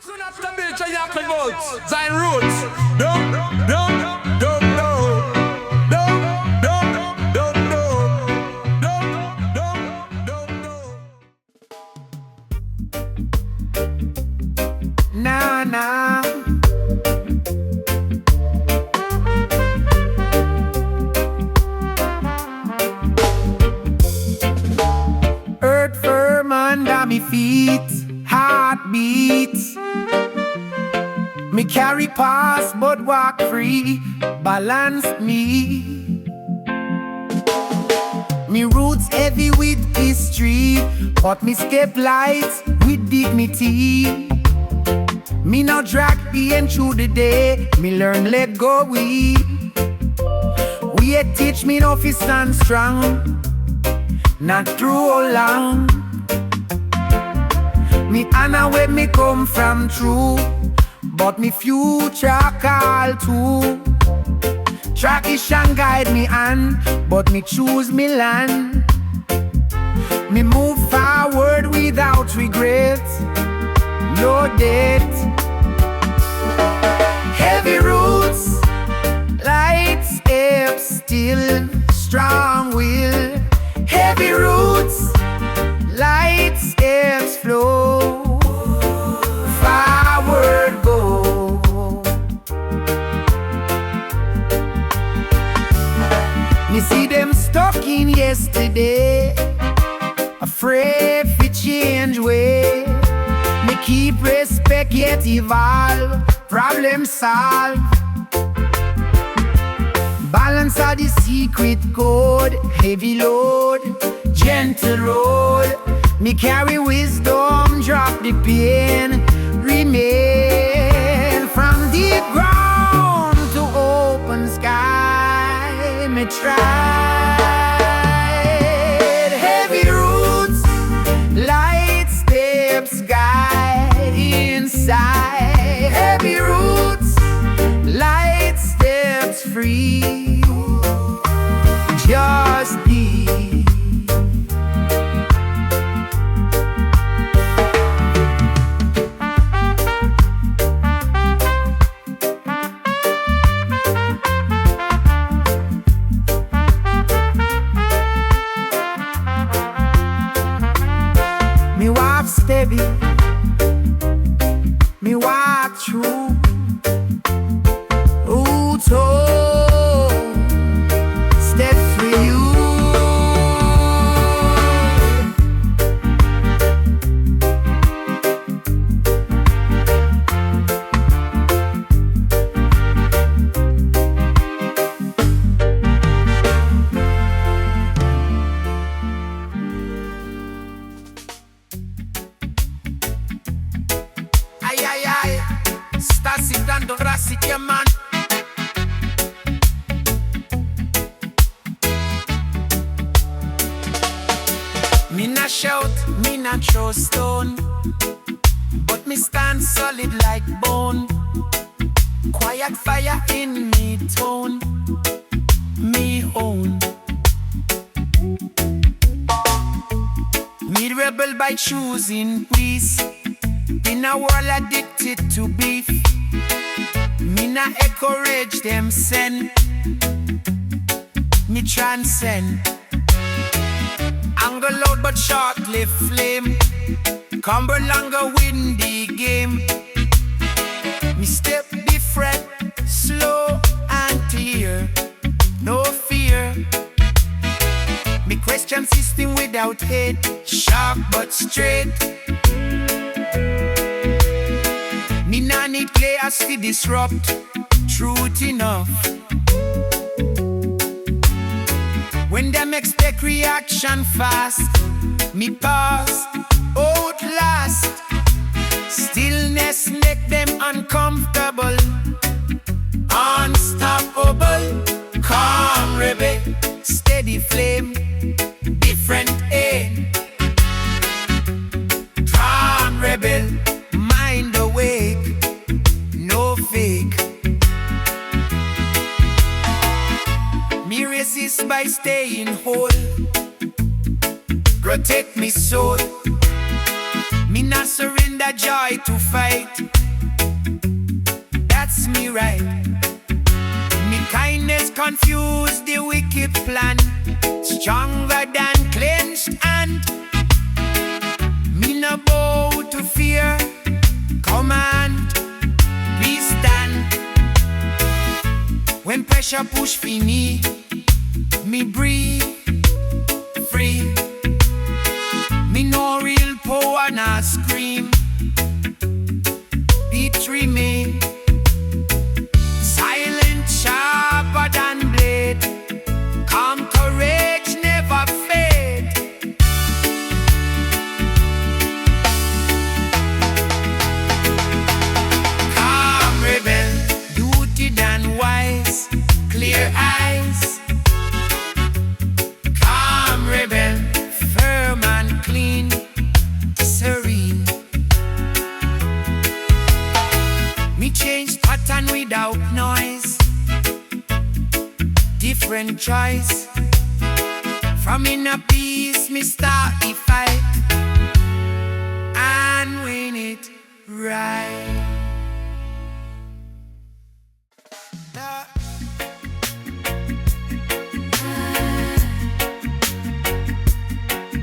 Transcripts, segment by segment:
Soon after Bill Chayak votes, Zion Roots. Don't know. Nah. Earth firm under me feet, heartbeats. Me carry pass but walk free, balance me. Me roots heavy with history, but me step light with dignity. Me no drag being through the day, me learn let go we teach me no fi stand strong, not through how long. Me honor where me come from true, but me future call too. Tradition guide me on, but me choose me land. Me move forward without regret, no debt. Heavy roots, light steps, still strong will. Heavy roots, light steps flow, forward go. Me see them stuck in yesterday, afraid to change way. Me keep respect yet evolve, problem solve. Balance are the secret code, heavy load, gentle road. Me carry wisdom, drop the pain, remain. From deep ground to open sky, me tried. Heavy roots, light steps, guide inside. Heavy roots, light steps free, just be. Me walk steady, me walk true. Step for you. Ay. Sta citando Rasta man. Me not shout, me not throw stone, but me stand solid like bone. Quiet fire in me tone, me own. Me rebel by choosing peace, in a world addicted to beef. Me not encourage them send, me transcend. Anger loud but short-lived flame, Cumber longer win the game. Me step different, slow and clear, no fear. Me question system without hate, sharp but straight. Me nah need players to disrupt, truth enough. When them expect reaction fast, me pause, outlast. Stillness make them uncomfortable, unstoppable, calm rebel, steady flame, different aim. Calm rebel, mind awake, no fake. Me resist by staying whole, protect me soul. Me not surrender joy to fight. fight. That's me right. Me kindness confuse the wicked plan. Stronger than clenched hand. Me no bow to fear. Command, we stand. When pressure push me breathe free. Me no real power, nah scream. It remain silent, sharper than blade. Calm courage never fade. Calm rebel, duty than wise. Clear eyes. Calm rebel, firm and clean. Serene. Me change pattern without noise. Different choice. From inner peace, me start the fight and win it right.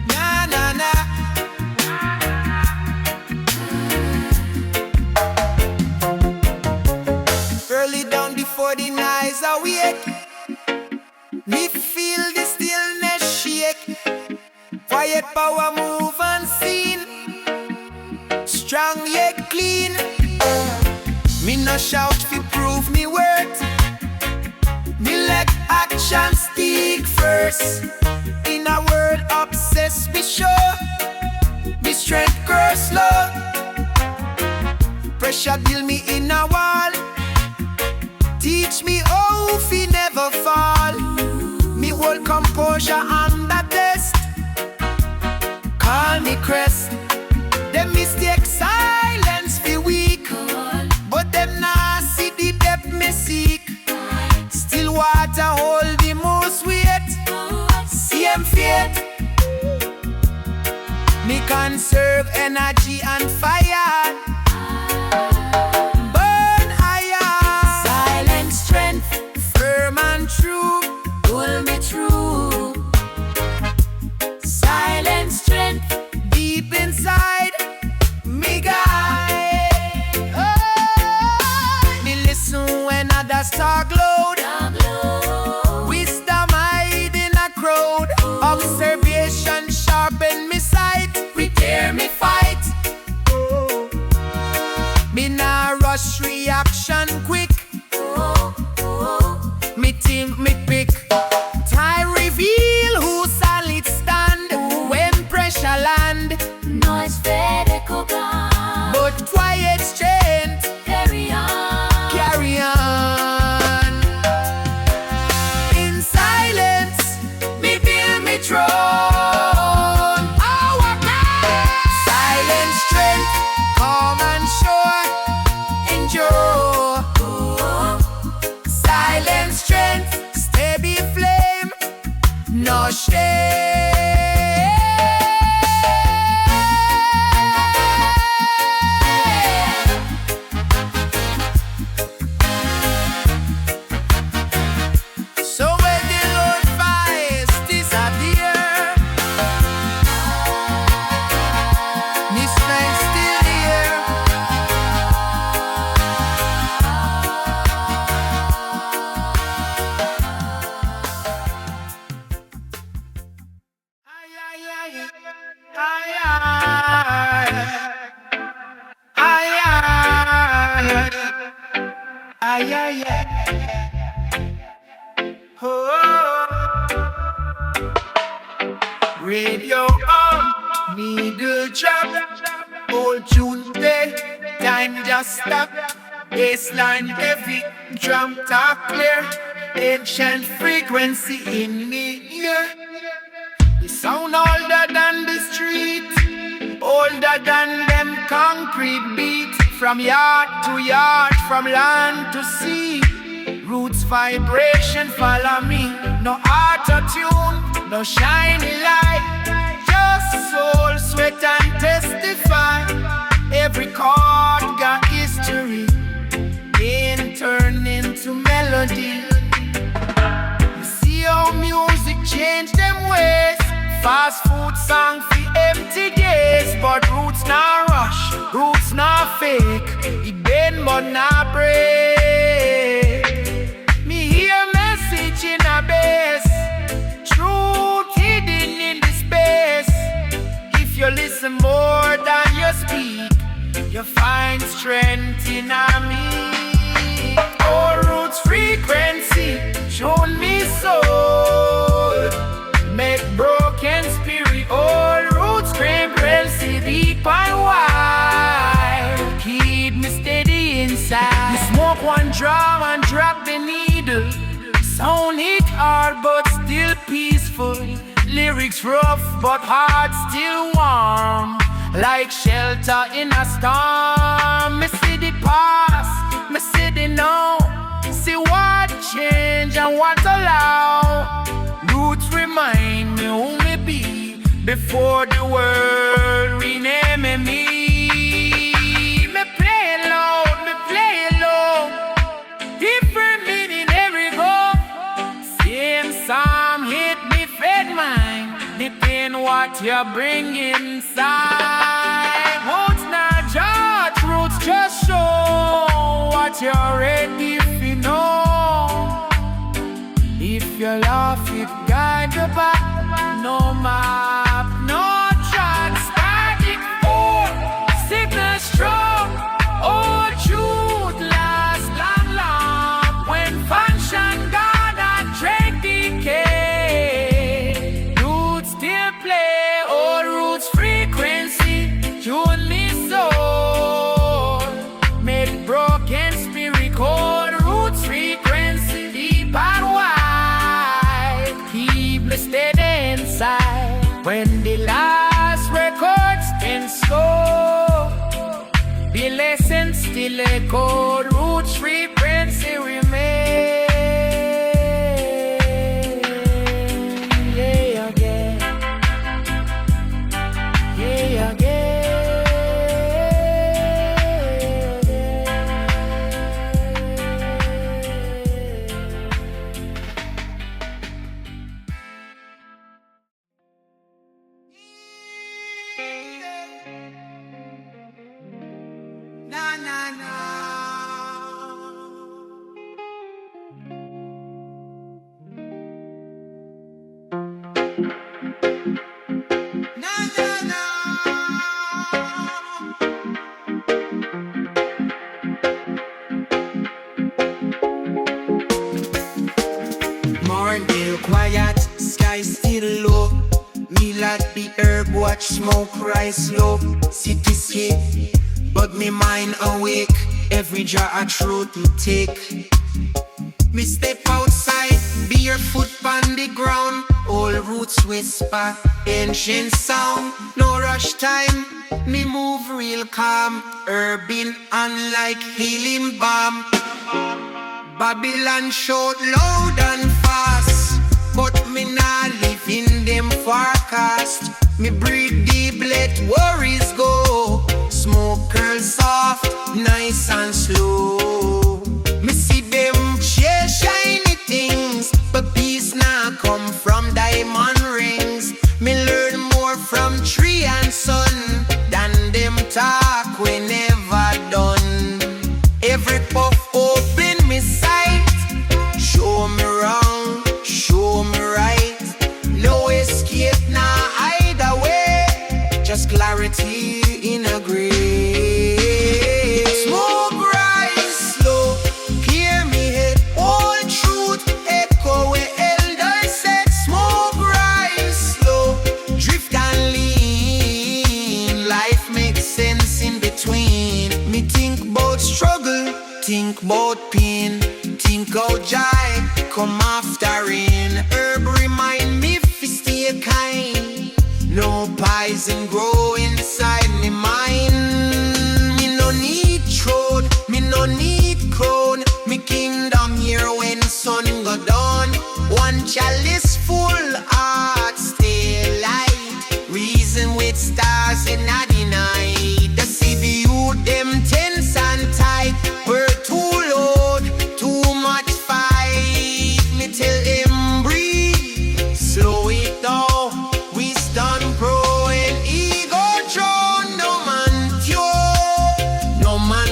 Na na na. Early down before the nights awake, me feel the stillness shake. Quiet power move unseen, strong yet clean. Me no shout fi prove me worth. Me let action speak first. In a world obsessed with show, me strength grow slow. Pressure build me in a wall. Teach me how fi never fall. Me hold composure under test. Call me crest. Them mistake silence fi weak, but them nah see the depth me seek. Still water hold the most weight. Same fate. Me conserve energy and fire. Burn iron. Silent strength. Firm and true. Pull me through. Silent strength. Deep inside. Me guide. Oh. Me listen when others talk loud. Wisdom hide in a crowd. Observation sharpen me sight. Prepare me fight. Me nah rush reaction quick. Me think me pick. Time reveal who solid stand. When pressure land, Noise fed echo gone. but quiet strength. Carry on. Carry on. In silence, me build me throne. Our God. Silent strength, calm and sure. Endure. Silent strength, steady flame. No shame. So when the Lord fires disappear, me strength still here. Ay, ay, ay, ay, ay, ay, ay, ay, ay. Oh, radio on, needle drop, old tune play, time just stop. Baseline heavy, drum talk clear, ancient frequency in me ear. The sound older than the street, older than them concrete beat. From yard to yard, from land to sea. Roots vibration follow me. No auto-tune, no shiny light. Just soul, sweat and testify. Every chord got history, then turn into melody. You see how music change them ways. Fast food song for empty days, but roots not rush, roots not fake. It bend but not break. Me hear message in a bass, truth hidden in the space. If you listen more than you speak, you find strength in me. All roots frequency, show me soul. Make broken spirit, all roots frequency, deep and wide. Keep me steady inside. Me smoke one drum and drop the needle. Sound hit hard but still peaceful. Lyrics rough but heart still warm, like shelter in a storm. Me see the past, me see the now. See what change and what allow. Roots remind me who me be before the world rename me. Me play loud, me play low. Different meaning every go. Same song hit me fed mine. Depend what you bring inside. Roots not judge, roots just show what you're ready to know. If you laugh, it guide you back. No map, no track, static form, signal strong. Oh, truth last long, long. When function God and trade decay, roots still play. All roots frequency, tune me soul. Make broken spirit cold. Roots frequency, deep and wide. Keep me steady inside. When the last records been slow, the lesson still echo. Roots frequency remain. Yeah, again. Yeah, again. Na na na. Na na na. Morning quiet, sky still low. Me like the herb, watch smoke rise low. Cityscape, but me mind awake. Every jar of truth me take. Me step outside, barefoot on the ground. All roots whisper, ancient sound. No rush time, me move real calm. Urban unlike healing balm. Babylon shout loud and fast, but me nah live in them forecast. Me breathe deep, let worries go. Smoke curl soft, nice and slow. Me see them chase shiny things, but peace nah come from diamond rings. Me learn more from tree and sun than them talk we never done. Every puff open me sight, show me wrong, show me right. No escape, nah either way, just clarity in a grave. Smoke rise slow, hear me head. All truth echo where elders said. Smoke rise slow, drift and lean. Life makes sense in between. Me think about struggle, think about pain. Think how joy come after rain. Herb remind me to stay kind. No poison grow inside me mind. Me no need throne, me no need crown. Me kingdom here when sun go down. One chalice full heart stay light. Reason with stars in the night. The see the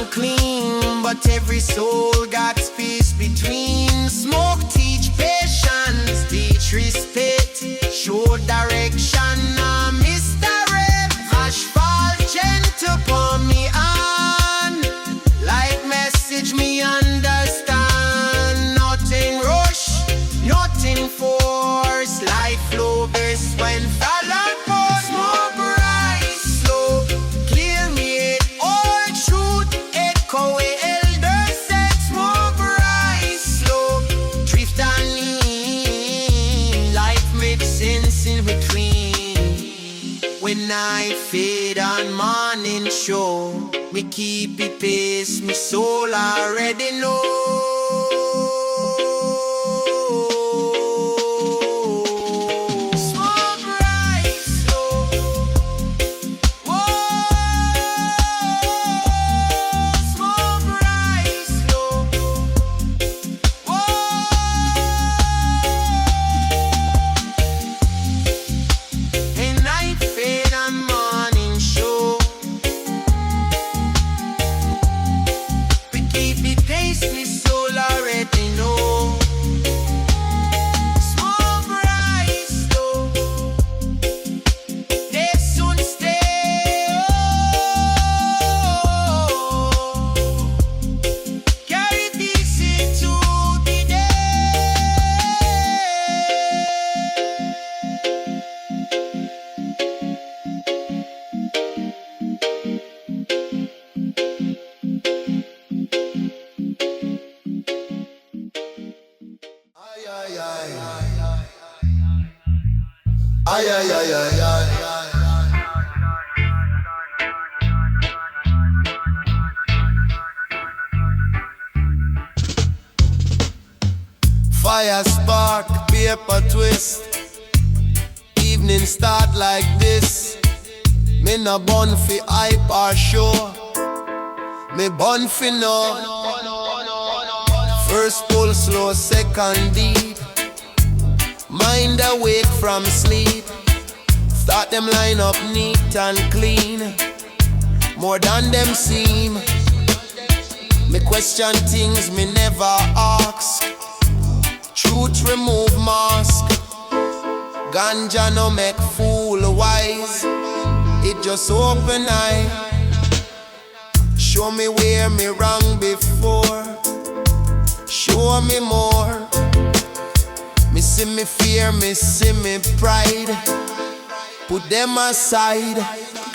unclean, but every soul got space between. Smoke teach patience, teach respect, show direction, misdirect. Asphalt gentle pour me on, like message me understand. Nothing rush, nothing force, life flow best when followed for. Smoke rise slow, clear me it all truth, echo elders said. Smoke rise slow, drift and lean, life makes sense in between. When I fade on morning show, me keep it pace, me soul already know. Smoke rise slow, whoa. Smoke rise slow, whoa. And night fade on morning show, we keep it pace, me soul already know. Smoke rise slow, they soon stay. Oh, carry peace into the day. Ay, ay, ay, ay, ay. Fire spark, paper twist. Evening start like this. Me no bun fi hype or show. Me bun fi no. First pull slow, second deep. Mind awake from sleep. Start them line up neat and clean, more than them seem. Me question things me never ask. Truth remove mask. Ganja no make fool wise, it just open eye. Show me where me wrong before, show me more. Me see me fear, me see me pride, put them aside.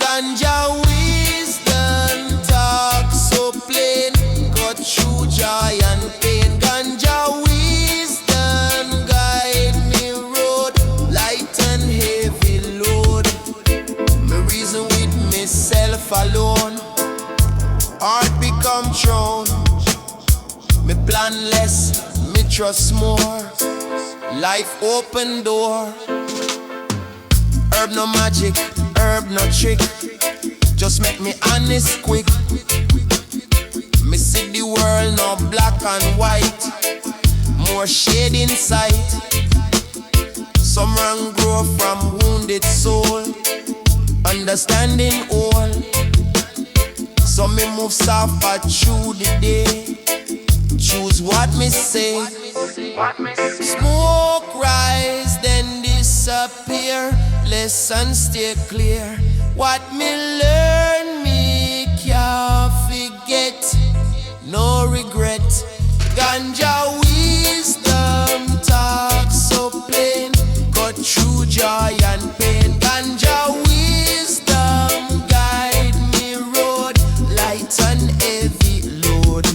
Ganja wisdom talk so plain, cut through joy and pain. Ganja wisdom guide me road, light and heavy load. Me reason with myself alone, heart become throne. Me plan less, me trust more. Life open door. Herb no magic, herb no trick, just make me honest quick. Me see the world no black and white, more shade in sight. Some wrong grow from wounded soul, understanding all. So me move suffer through the day, choose what me say. Smoke rise then disappear, lesson stay clear. What me learn me can't forget, no regret. Ganja wisdom talk so plain, cut through joy and pain. Ganja wisdom guide me road, light and heavy load.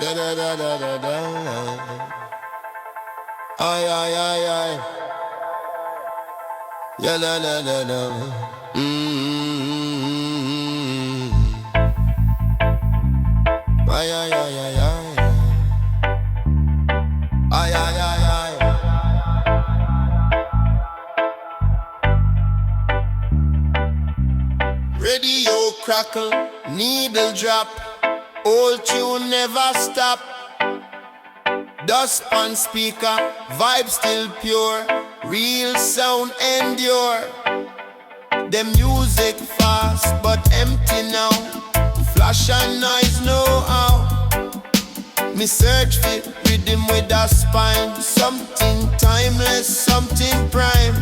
Da da da da da da. Ay ay ay ay. Ya da da da da. crackle, needle drop, old tune never stop. Dust on speaker, vibe still pure, real sound endure. The music fast but empty now, flash and noise know how. Me search for rhythm with a spine, something timeless, something prime.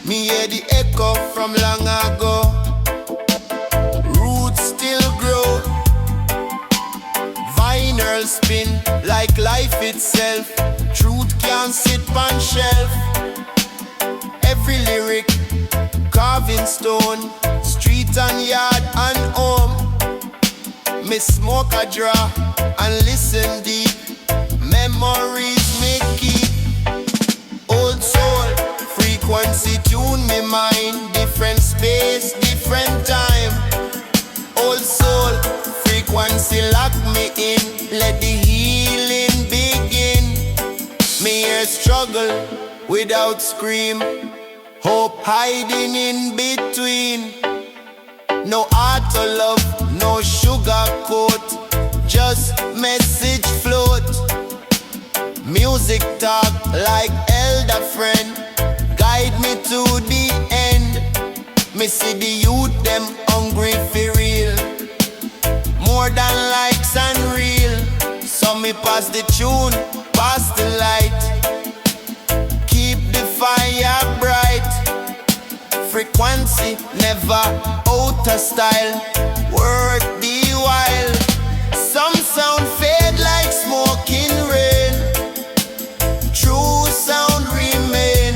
Me hear the echo from long ago, roots still grow. Vinyl spin like life itself, truth can't sit on shelf. Every lyric carving stone, street and yard and home. Me smoke a draw and listen deep, memories me keep. Old soul, frequency tune me mind, different space, different time. Old soul, frequency lock me in, let the healing begin. Me hear struggle without scream, hope hiding in between. No art or love, no sugar coat, just message float. Music talk like elder friend, guide me to the end. Me see the youth them hungry for real, more than likes and real. So me pass the tune, pass the light, keep the fire bright. Frequency never out of style, worth the while. Some sound fade like smoke in rain, true sound remain.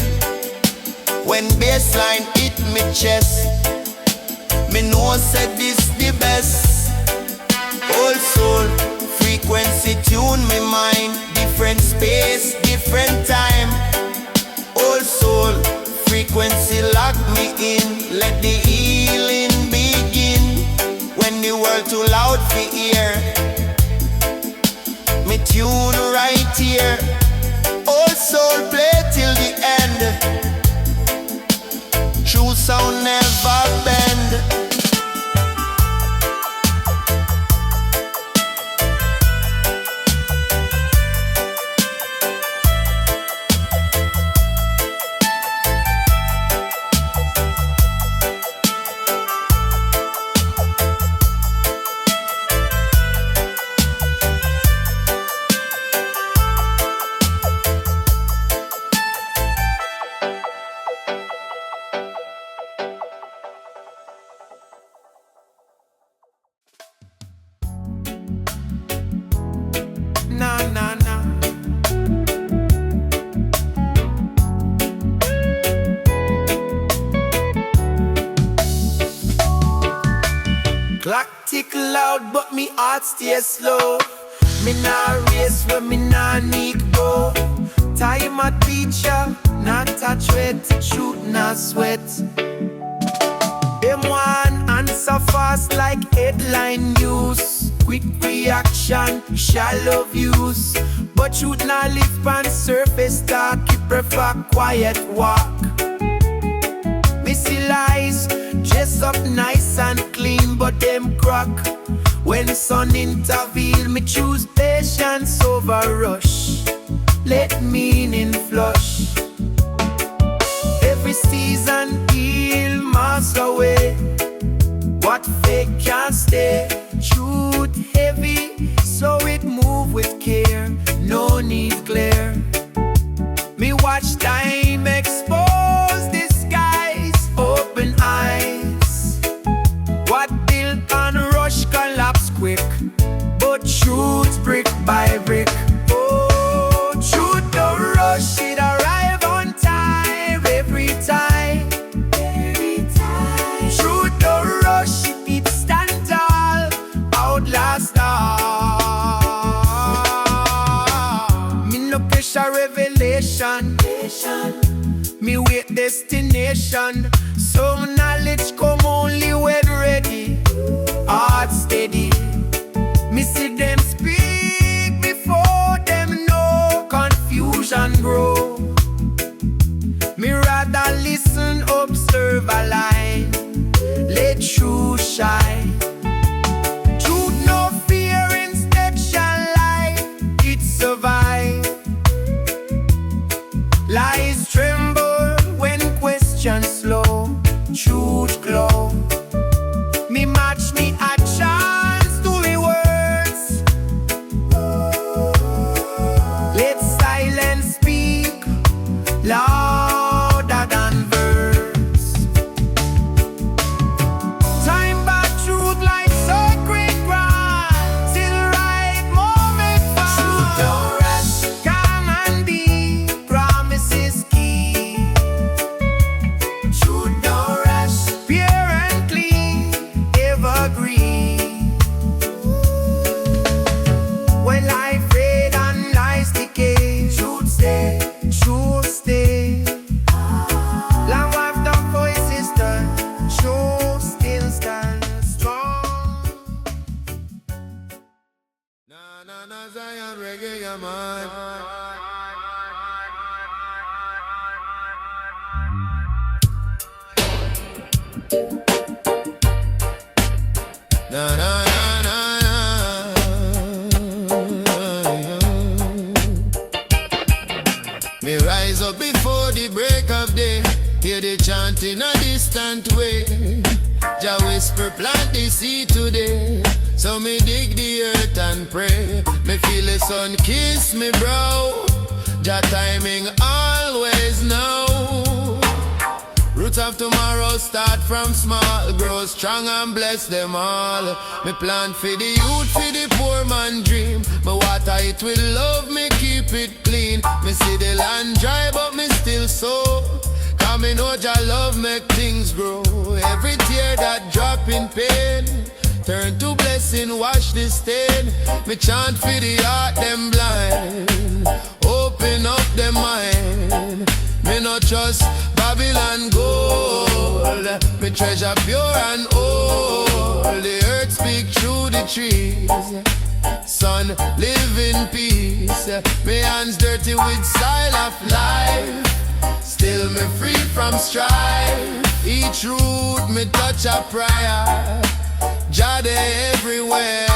When bassline hit me chest, me know said this the best. Old soul, frequency tune me mind, different space, different time. Old soul, frequency lock me in, let the healing begin. When the world too loud for ear, me tune right here. Old soul play till the end, true sound never bend. Clock tick loud, but me heart stay slow. Me nah race when me nah need go. Time a teacher, not touch wet, shoot not sweat. Them one answer fast like headline news. Quick reaction, shallow views. But shoot not live on surface talk, you prefer quiet walk. Missy lies, dress up nice and clean, but them crack. When sun intervene, me choose patience over rush. Let meaning flush. Every season heal, mask away what fake can't stay. Truth heavy, so it move with care. No need glare. Me watch time expose disguise. Open eyes. What built on rush collapse quick, but truth brick by brick. Oh, truth don't rush, it arrive on time every time. Every time. Truth don't rush, it stand tall, outlast all. Me no pressure revelation. Me wait destination. So knowledge come only when ready. Heart steady. Me see them speak before them know confusion grow. Me rather listen, observe, align. Let truth shine. reggae, yeah, man. Na na na na na. Me rise up before the break of day, hear the chant in a distant way. Jah whisper plant the seed today, so me dig the earth and pray. Me feel the sun kiss me brow, Jah timing always know. Roots of tomorrow start from small, grow strong and bless them all. Me plant for the youth, for the poor man dream. Me water it with love, me keep it clean. Me see the land dry but me still sow, cause me know Jah love make things grow. Every tear that drop in pain turn to blessing, wash the stain. Me chant for the heart them blind, open up them mind. Me no trust Babylon gold, me treasure pure and old. The earth speak through the trees, son live in peace. Me hands dirty with soil of life, still me free from strife. Each root me touch a prayer, Jah dey everywhere.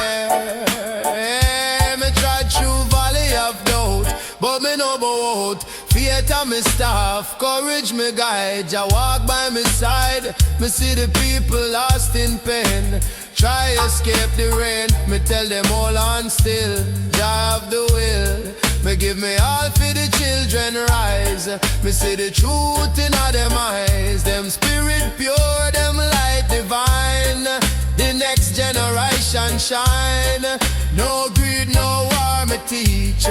Me trod through valley of doubt, but me no bow out. Faith on me staff, courage me guide. Jah walk by me side. Me see the people lost in pain, try escape the rain. Me tell them hold on still, Jah have the will. Me give me all for the children rise. Me see the truth in all them eyes. Them spirit pure, them light divine. The next generation shine. No greed, no war, me teach.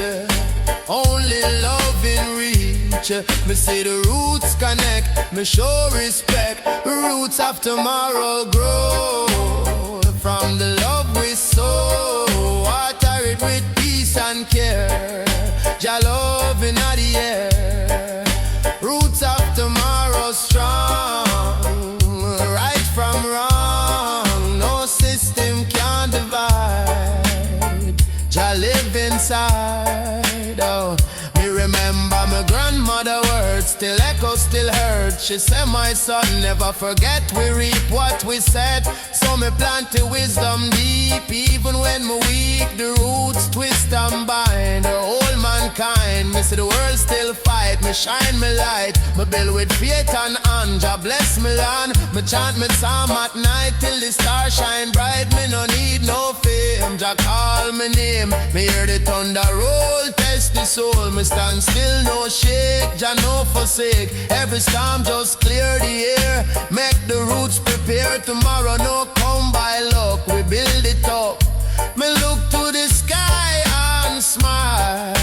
Only love in reach. Me see the roots connect, me show respect. Roots of tomorrow grow from the love we sow. Water it with peace and care, Jah love in the air. Roots of tomorrow strong, right from wrong. No system can divide, Jah live inside. Oh, me remember my grandmother words, still echo, still heard. She said, my son, never forget we reap what we said. So me plant the wisdom deep, even when me weak. The roots twist and bind the whole mankind. Me see the world still fight, me shine me light. Me build with faith and hand, Jah bless me land. Me chant me psalm at night till the stars shine bright. Me no need no fame, Jah call me name. Me hear the thunder roll, test the soul. Me stand still, no shake, Jah no forsake. Every storm just clear the air, make the roots prepare. Tomorrow no come by luck, we build it up. Me look to the sky and smile,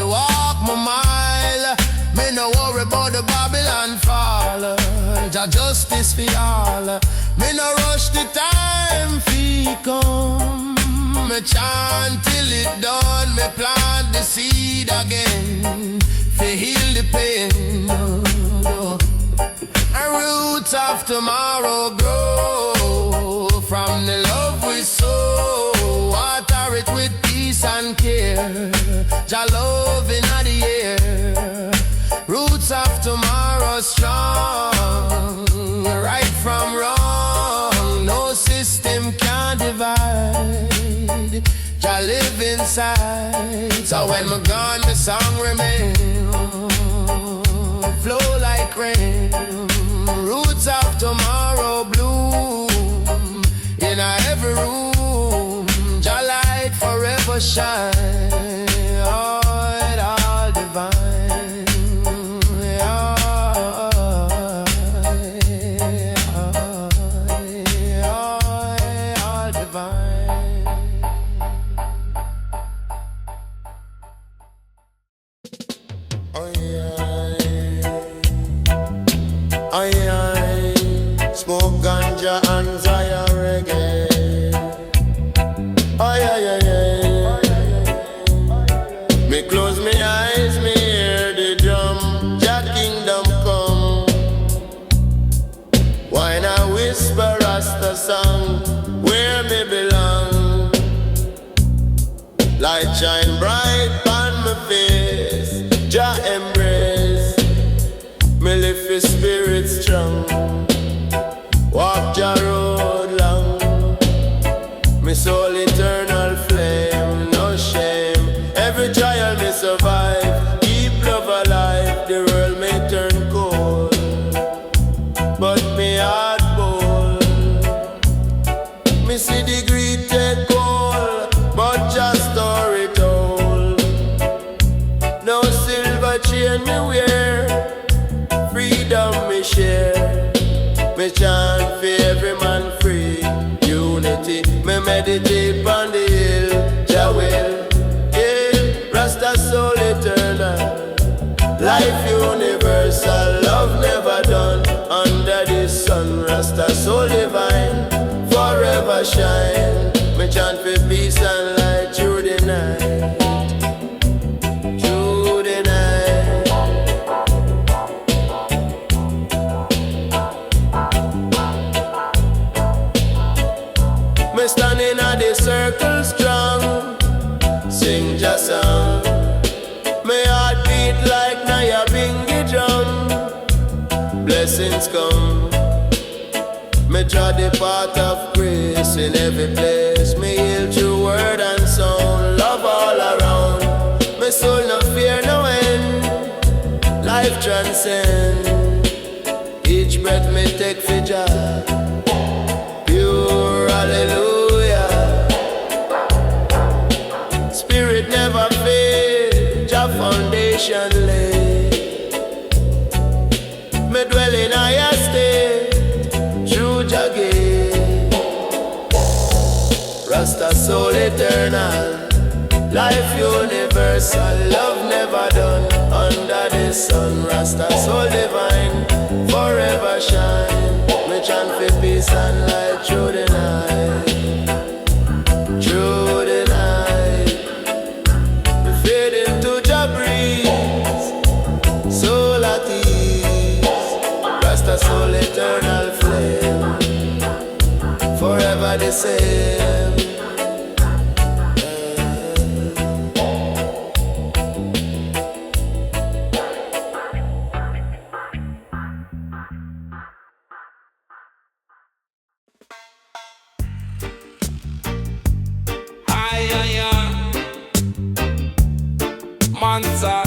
walk my mile. Me no worry about the Babylon fall, Jah justice for all. Me no rush the time fi come. Me chant till it done, me plant the seed again, fi heal the pain. And roots of tomorrow grow from the love we sow. Water it with peace and care, Jah love in the air. Roots of tomorrow strong, right from wrong. No system can divide, Jah live inside. So when me gone, the song remain, flow like rain. Roots of tomorrow bloom in every room. Jah light forever shine. Oh, it all divine. All divine. Oh yeah. Aye, aye. Smoke ganja and Zaya reggae. Aye, aye, aye, aye. Me close my eyes, me hear the drum. Jah kingdom come. Why not whisper Rasta song, where me belong? Light shine bright on my face. Jah embrace. Me lift his spirit strong. Walk Jah road long. Me soul eternal flame, no shame. Every trial me survive. Keep love alive. The world may turn cold, but me heart bold. Me see the greed take hold, but just story told. No silver chain me wear, freedom me share. Me chant for every man free. Unity, me meditate on the hill. Jah will, yeah, Rasta soul eternal. Life universal, love never done. Under the sun, Rasta soul divine, forever shine. Me chant for peace and light through the night. Through the night. Me standing at the circle strong, sing Jah song. Me heart beat like Naya Bingy drum. Blessings come. Me draw the path of grace in every place. Me heal through word and sound. Love all around. Me soul no fear no end. Life transcend. Each breath me take for Jah. Pure hallelujah. Spirit never fail. Jah foundation lay. Me dwell in higher state. True Jah gate. Rasta soul eternal. Life universal. Love never done. Under the sun. Rasta soul divine. Forever shine. Me chant for peace and light through the night. Through the night. Me fade into Jah breeze. Soul at ease. Rasta soul eternal flame. Forever the same. Mansa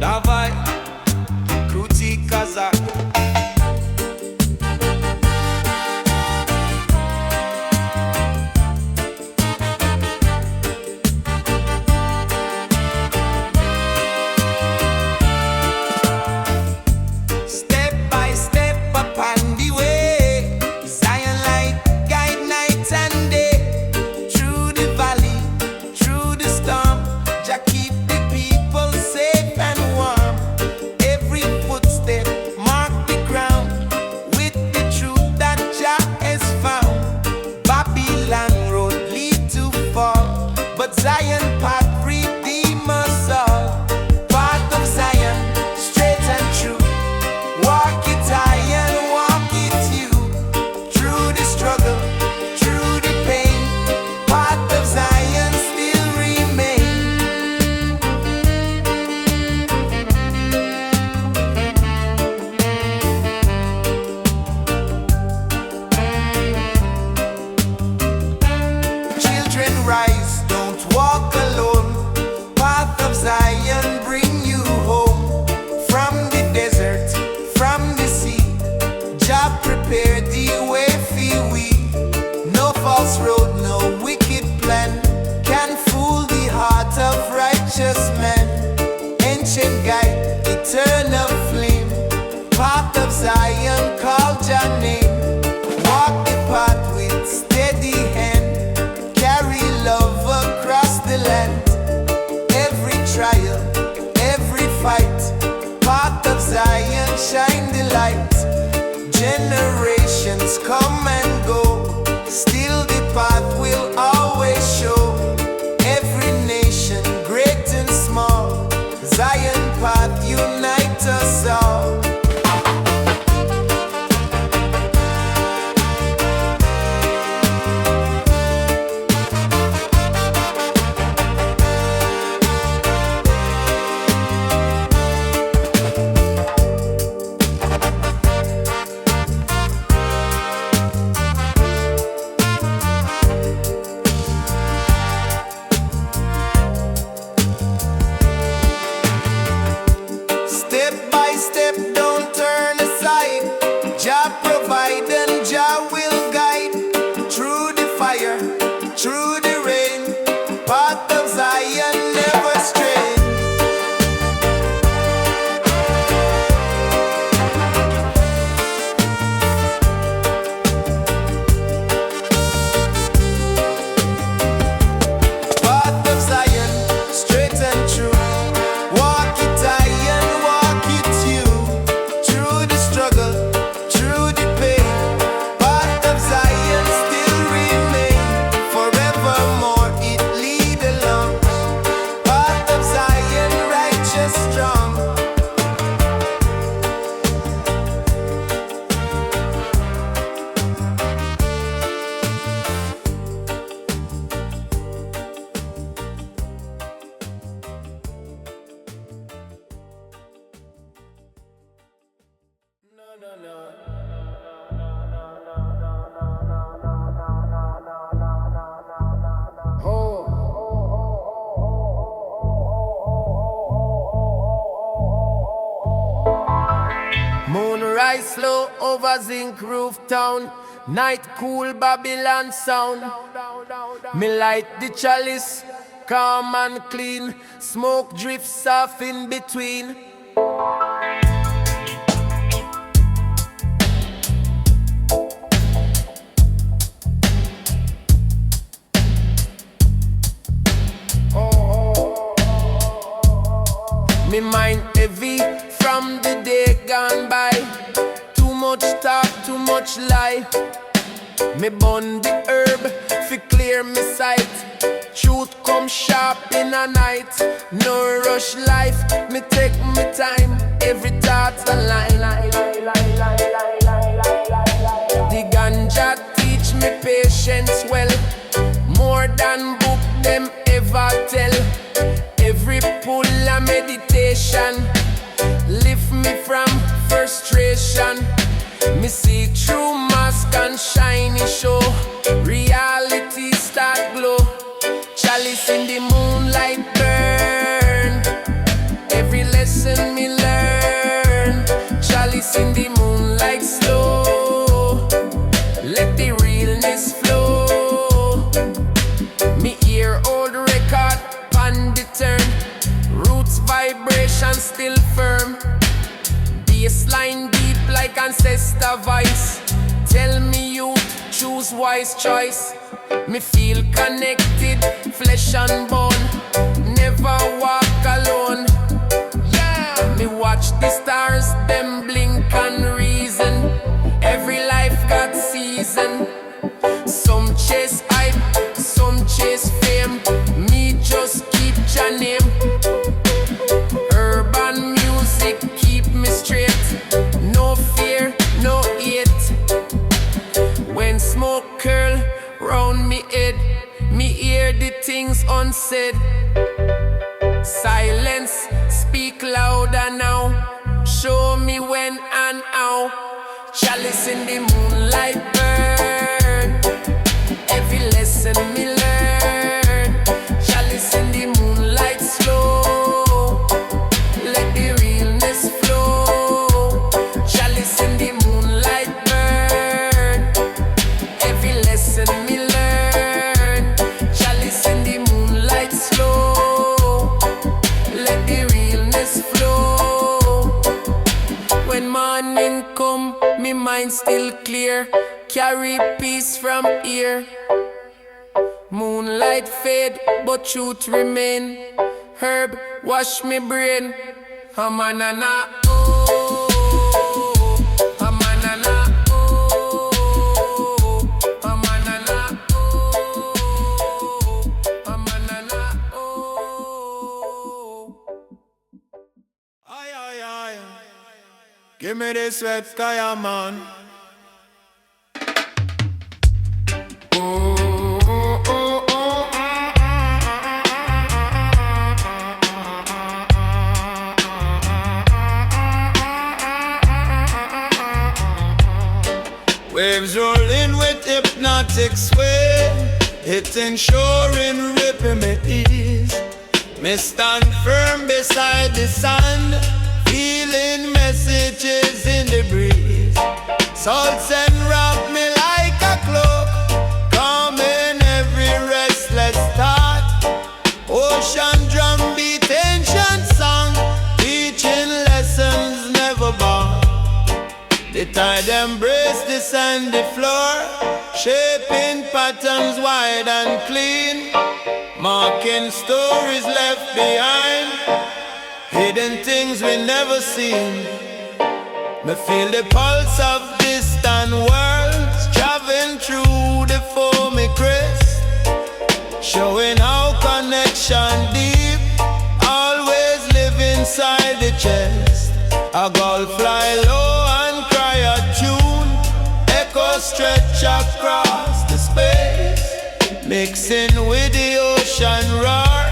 Davai Kruti Kazak. Step by step upon the way. Zion light guide night and day. Through the valley, through the storm, Jah keep the people safe and warm. Every footstep mark the ground with the truth that Jah has found. Babylon road lead to fall, but Zion path redeem us all. Path of Zion, straight and true. Walk it high and walk it you. Through the struggle, through the pain, path of Zion still remain. Children rise, don't walk alone. Path of Zion bring you home. From the desert, from the sea, Jah prepare the way for we. No false road, no wicked plan can fool the heart of righteous man. Ancient guide, eternal flame, path of Zion, call Jah name. Walk the path with steady hand, carry love across the land. Every trial, every fight, path of Zion, shine the light. Generations come and go, still the path will always show. Every nation, great and small, Zion path unite us all. ride slow over Zinc Roof Town. Night cool Babylon sound. Me light the chalice, calm and clean. Smoke drifts off in between. Me mind heavy from the day gone by. Too much talk, too much lie. Me burn the herb, fi clear me sight. Truth come sharp in a night. No rush life, me take me time. Every thought's a line. The ganja teach me patience well. More than book them ever tell. Every pull a meditation. Lift me from frustration. Me see through mask and shiny show. Reality start glow. Chalice in the moonlight burn. Every lesson me learn. Chalice in the moonlight slow. Let the realness flow. Me hear old record on the turn. Roots vibration still firm. Baseline deep like ancestor voice. Tell me youth, choose wise choice. Me feel connected, flesh and bone. Never walk alone. Yeah. Me watch the stars, them blink and reason. Every life got season. Some chase hype, some chase fame. Me just keep your name. Urban music keep me straight. No fear, no hate. When smoke curl round me head, me hear the things unsaid. Silence speak louder now. Show me when and how. Chalice in the moonlight burn. Every lesson me learn. Chalice in the moonlight slow. Let the realness flow. Chalice in the moonlight burn. Every lesson me learn. Chalice in the moonlight slow. Let the realness flow. When morning come, me mind still clear. Carry peace from here. Moonlight fade, but truth remain. Herb wash me brain. Amanana, oh. Amanana, oh. Amanana, oh. Amanana, oh. Aye, aye, aye. Give me this red sky, man. Waves rolling with hypnotic sway, hitting shore in ripping me ease. Me stand firm beside the sand, feeling messages in the breeze. Salts and wrap me like a cloak, calming every restless thought. Ocean drum beat ancient song, teaching lessons never born. The tide embrace the sandy floor, shaping patterns wide and clean, marking stories left behind, hidden things we never seen. Me feel the pulse of distant worlds, traveling through the foamy crest, showing how connection deep, always live inside the chest. A gull fly low and cry a tune, echo stretch across the space, mixing with the ocean roar,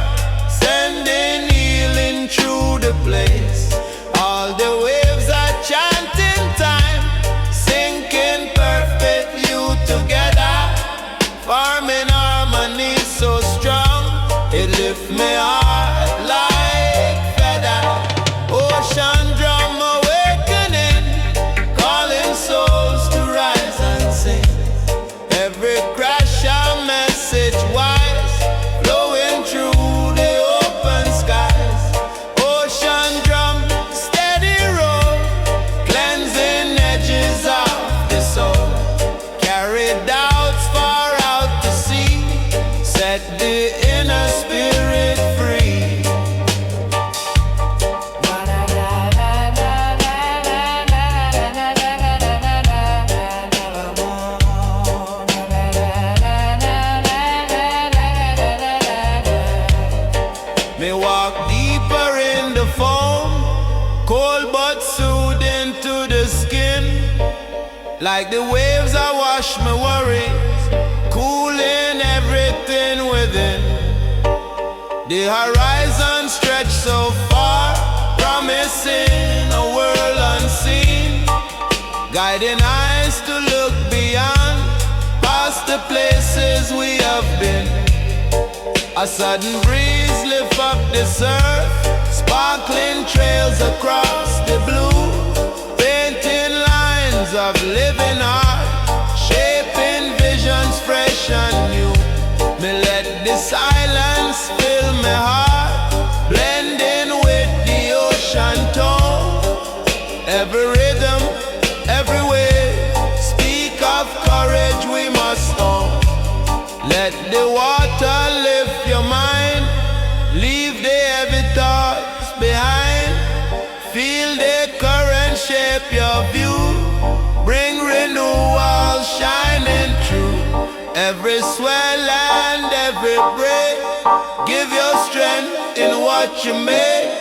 sending healing through the place. All the waves are chanting time, sinking perfect you together, forming harmony so strong, it lifts me heart like feather. Ocean drum awakening, the inner spirit free. Me walk deeper in the foam, cold but soothing to the skin. Like the waves I wash my worries, cooling everything within. The horizon stretched so far, promising a world unseen. Guiding eyes to look beyond, past the places we have been. A sudden breeze lift up the surf, sparkling trails across the blue, painting lines of living art, shaping visions fresh and new. Me let the silence fill my heart, blending with the ocean tone. Every rhythm, every way, speak of courage we must own. Let the water lift your mind, leave the heavy thoughts behind. Feel the current shape your view, bring renewal shining through. Every swell and every break, give your strength in what you make.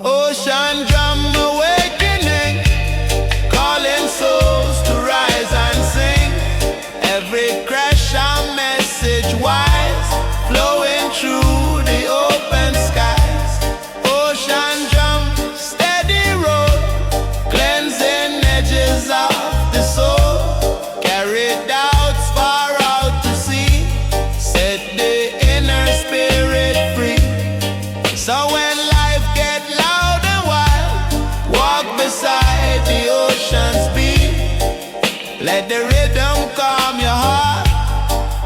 Ocean drum awakening, calling souls to rise and sing. Every crash a message wise, flowing through the open skies. Ocean drum, steady road, cleansing edges of the soul. Carry doubts far out to sea, set the inner spirit free. So when life get loud and wild, walk beside the ocean's beat. Let the rhythm calm your heart,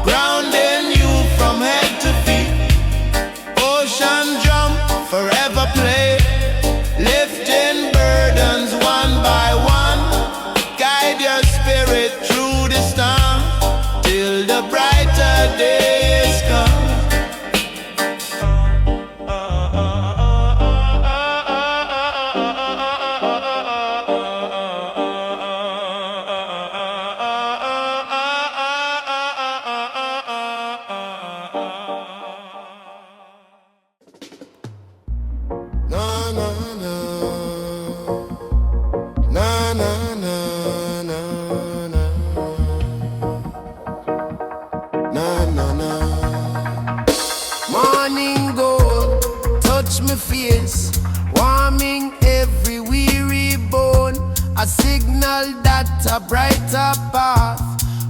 grounding you from head to feet. Ocean drum, forever play, lifting burdens one by one. Guide your spirit through the storm, till the brighter days come. Na na na, na na na na na, na na na. Morning gold, touch my face, warming every weary bone. A signal that a brighter path,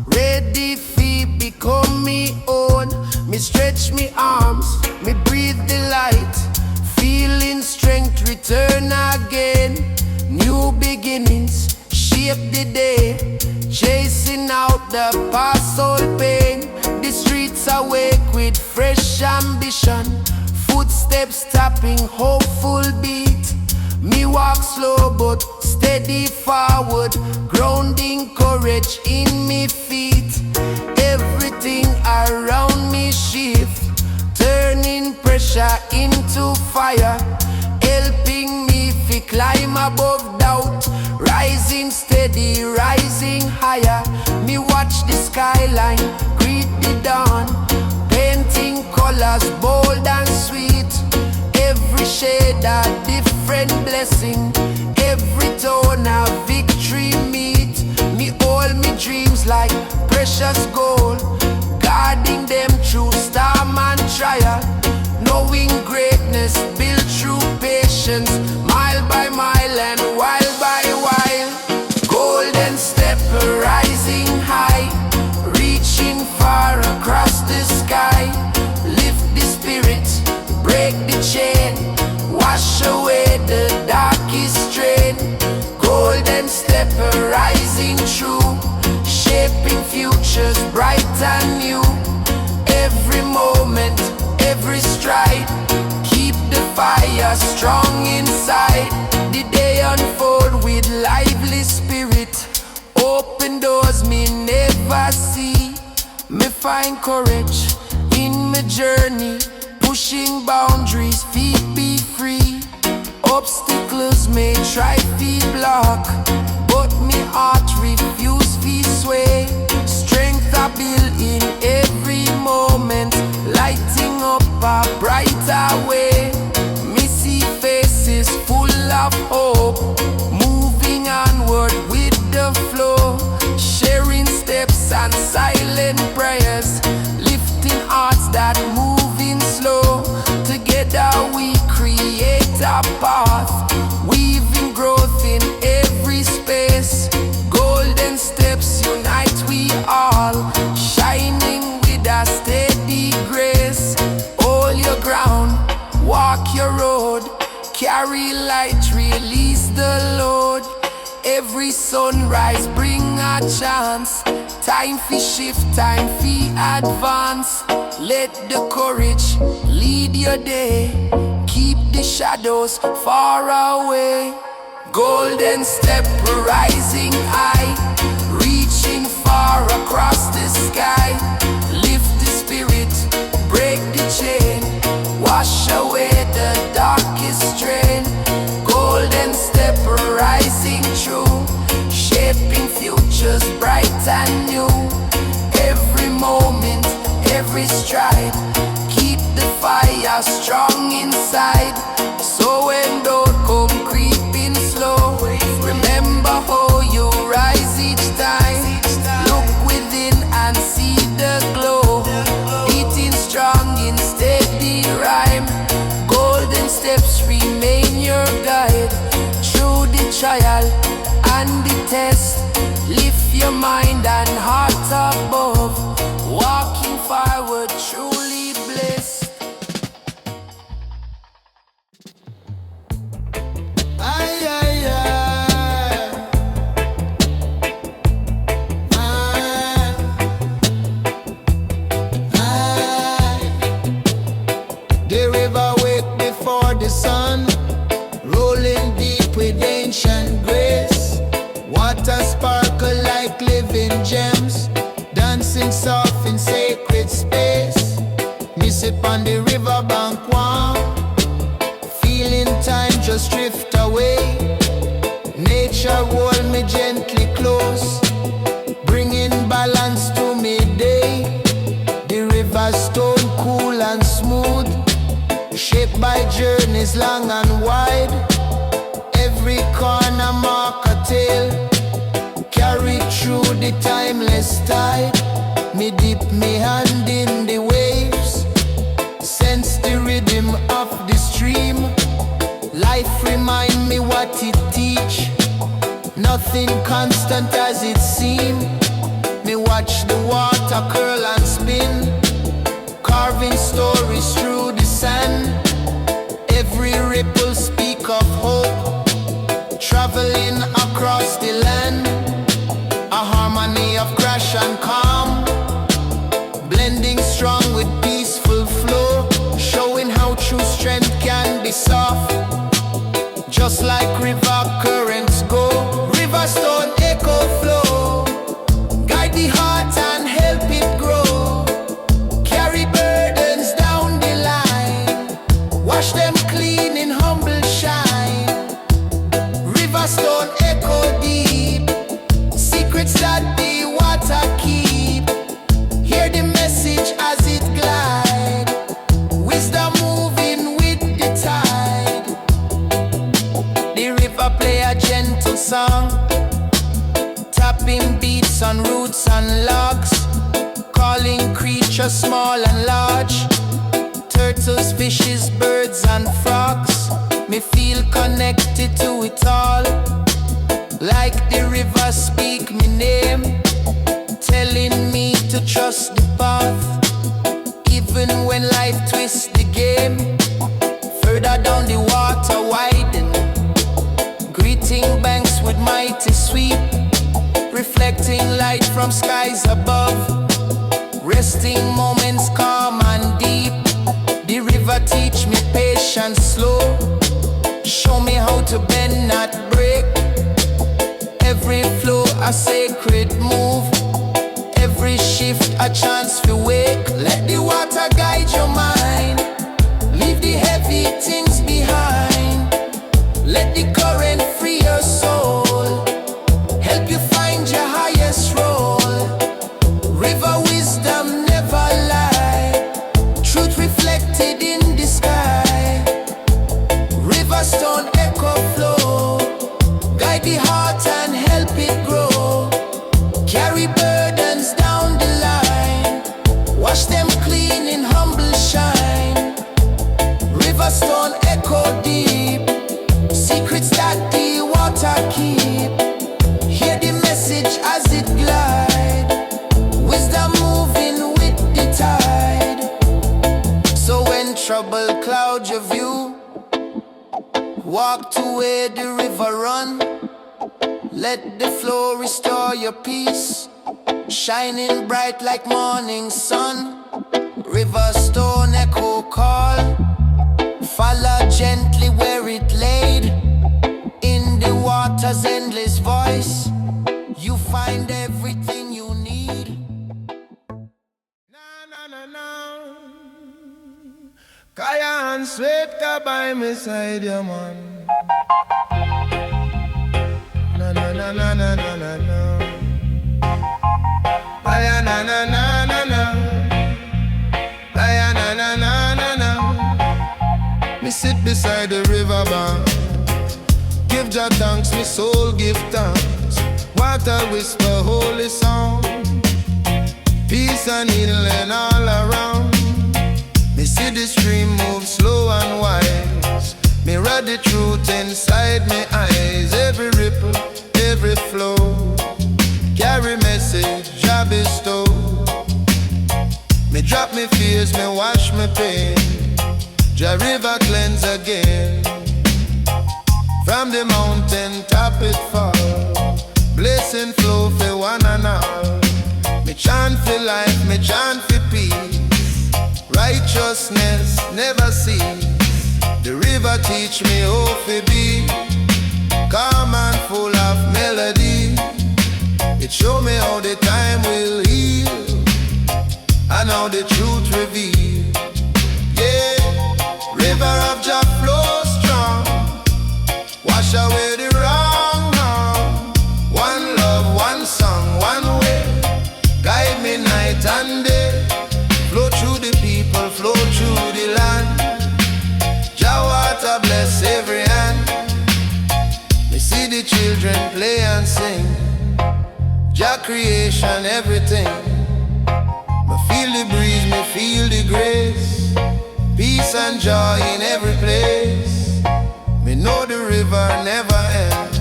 ready fi become me own. Me stretch me arms, me breathe the light, feeling strength return again. New beginnings shape the day, chasing out the past old pain. The streets awake with fresh ambition, footsteps tapping hopeful beat. Me walk slow but steady forward, grounding courage in me feet. Everything around me shift, turning pressure into fire, helping me fi climb above doubt, rising steady, rising higher. Me watch the skyline, greet the dawn, painting colors bold and sweet. Every shade a different blessing, every tone a victory meet. Me hold me dreams like precious gold, guarding them through storm and trial. Knowing greatness built through patience, mile by mile and while by while. Golden step rising high, reaching far across the sky. Lift the spirit, break the chain, wash away the darkest strain. Golden step rising true, shaping futures bright and new. Every moment, every stride, keep the fire strong inside. The day unfold with lively find courage in my journey, pushing boundaries, feet be free. Obstacles may try to block, but me heart refuse to sway. Strength I build in every moment, lighting up a brighter way. Me see faces full of hope, moving onward with the flow, sharing steps and silent prayers, lifting hearts that moving slow. Together we create a path, weaving growth in every space. Golden steps unite we all, shining with a steady grace. Hold your ground, walk your road, carry light, release the load. Every sunrise bring a chance, time for shift, time for advance. Let the courage lead your day, keep the shadows far away. Golden step rising high, reaching far across the sky. Lift the spirit, break the chain, wash away the darkest strain. Golden step rising true, shaping futures bright and new. Every moment, every stride, keep the fire strong inside. So when doubt come creeping slow, remember how you rise each time. Look within and see the glow, beating strong in steady rhyme. Golden steps remain your guide, through the trial and the test. Lift your mind and heart above, walking forward truly blessed. Ay, ay, ay. Ay. Ay. The river wake before the sun, rolling deep with ancient grace. Water sparkle like living gems, dancing soft in sacred space. Me sit on the riverbank warm, feeling time just drift away. Nature hold me gently close, bringing balance to me day. The Riverstone cool and smooth, shaped by journeys long and wide. Every corner mark a tale, carried through the timeless tide. Me dip me hand in the waves, sense the rhythm of the stream. Life remind me what it teach, nothing constant as it seem. Me watch the water curl and spin, carving stories through the sand. Every ripple speak of hope, traveling across the land. A harmony of crash and calm, blending strong with peaceful flow, showing how true strength can be soft, just like river currents go. Riverstone echo flow, guide the heart and help it grow. Carry burdens down the line, wash them clean in humble shine. Riverstone echo deep, secrets that the water keep. Hear the message as it glide, wisdom moving with the tide. The river play a gentle song, tapping beats on roots and logs, calling creatures small and large, turtles, fishes, birds and frogs. Me feel connected to it all, like the river speak me name, telling me to trust the path, even when life twists the game. Further down the water widen, greeting banks with mighty sweep, reflecting light from skies above, resting moments calm and deep. The river teach me patience slow, show me how to bend not break. Every flow a sacred move, every shift a chance for the current, free your soul, help you find your highest role. River wisdom never lie, truth reflected in the sky. Riverstone echo flow, guide the heart and help it grow. Carry burdens down the line, wash them clean in humble shine. Riverstone echo deep, secrets that the water keep. Hear the message as it glide, wisdom moving with the tide. So when trouble clouds your view, walk to where the river run. Let the flow restore your peace, shining bright like morning sun. Riverstone echo call, follow gently where it laid. In the water's endless voice, you find everything you need. Kaya and sweat ka by my side, yeah man. Na na na na na na na na. Kaya na na na na na. Kaya na na na na na. Me sit beside the river bank, give Jah thanks, me soul give thanks. Water whisper holy song, peace and healing all around. Me see the stream move slow and wise, mirror the truth inside me eyes. Every ripple, every flow, carry message Jah bestow. Me drop me fears, me wash me pain, Jah river cleanse again. From the mountain top it fall, blessing flow for one and all. Me chant for life, me chant for peace, righteousness never cease. The river teach me how to be calm and full of melody. It show me how the time will heal and how the truth reveal. Yeah, river of Jah flow strong, wash away the wrong now. One love, one song, one way, guide me night and day. Flow through the people, flow through the land. Jah water bless every hand. Me see the children play and sing, Jah creation everything. Me feel the breeze, me feel the grace, peace and joy in every place. Me know the river never ends,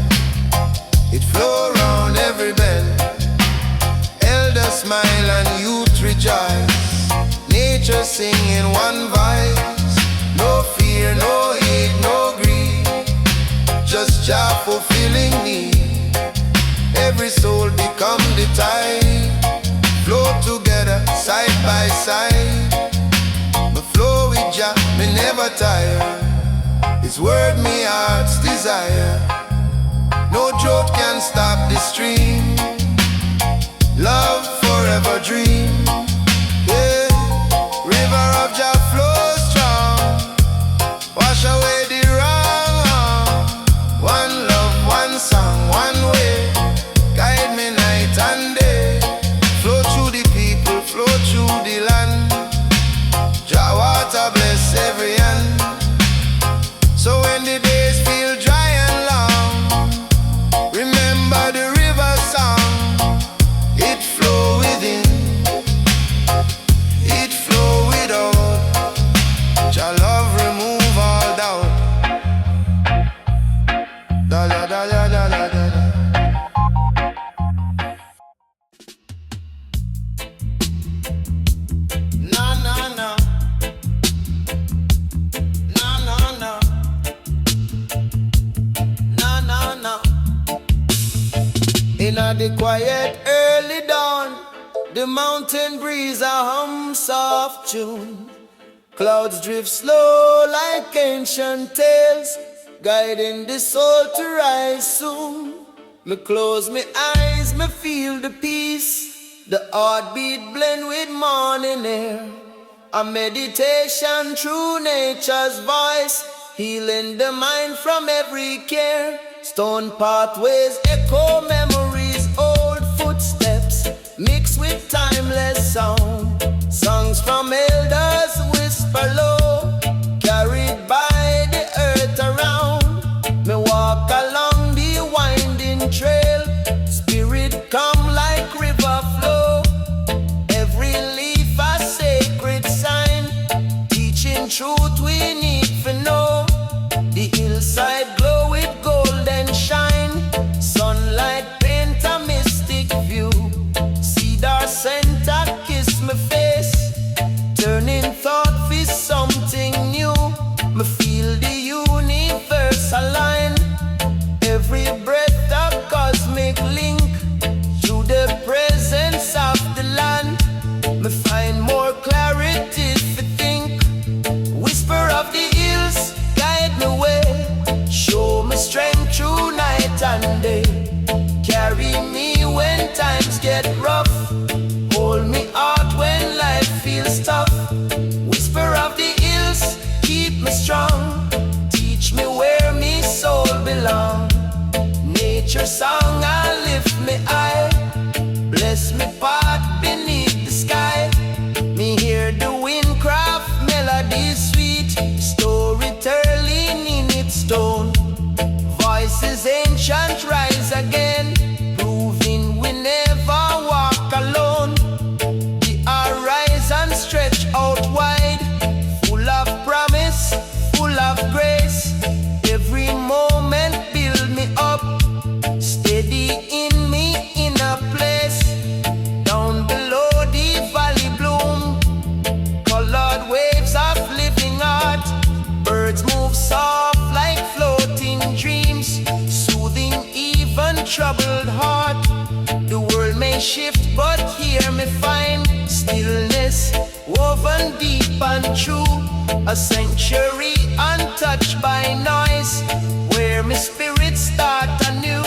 it flow around every bend. Elders smile and youth rejoice, nature sing in one voice. No fear, no hate, no greed, just Jah fulfilling need. Every soul become the tide, flow together side by side. Me flow with Jah, me never tire, His word me heart's desire. No drought can stop the stream, love forever dream. Yeah, river of Jah flow strong, wash away the wrong. One love, one song, one way, guide me night and day. Flow through the people, flow through the land. Jah water bless every hand. So when the days feel dry and long, remember the river song. It flow within, it flow without. Jah love remove all doubt. Da da da da da da da. No no no, no no no, no no no. In the quiet early dawn, the mountain breeze a hum soft tune. Clouds drift slow like ancient tales, guiding the soul to rise soon. Me close my eyes, me feel the peace, the heartbeat blend with morning air. A meditation through nature's voice, healing the mind from every care. Stone pathways echo memories, old footsteps mixed with timeless sound. Songs from elders whisper low, carried by the earth around. Me walk along the winding trail, spirit come like river flow. Every leaf a sacred sign, teaching truth we need to know. The hillside glow with golden shine, sunlight paint a mystic view. Cedar center kiss my face, turning thought for something new. Me feel the universe align, every breath a cosmic link. Through the presence of the land, me find more clarity to think. Whisper of the hills guide me way, show me strength through night and day. Carry me when times get rough, hold me out when life feels tough. Whisper of the hills keep me strong, teach me where me soul belong. Nature song I lift me high, bless me path beneath the sky. Me hear the wind craft melodies sweet, storytelling in its stone. Voices ancient rise again, proving we never walk alone. The horizon stretch out wide, full of promise, full of grace. Every moment build me up, steady in me inner place. Down below the valley bloom, colored waves of living art. Birds move soft like floating dreams, soothing even troubled heart. The world may shift but here me find stillness woven deep and true. A sanctuary untouched by noise, where my spirit start anew.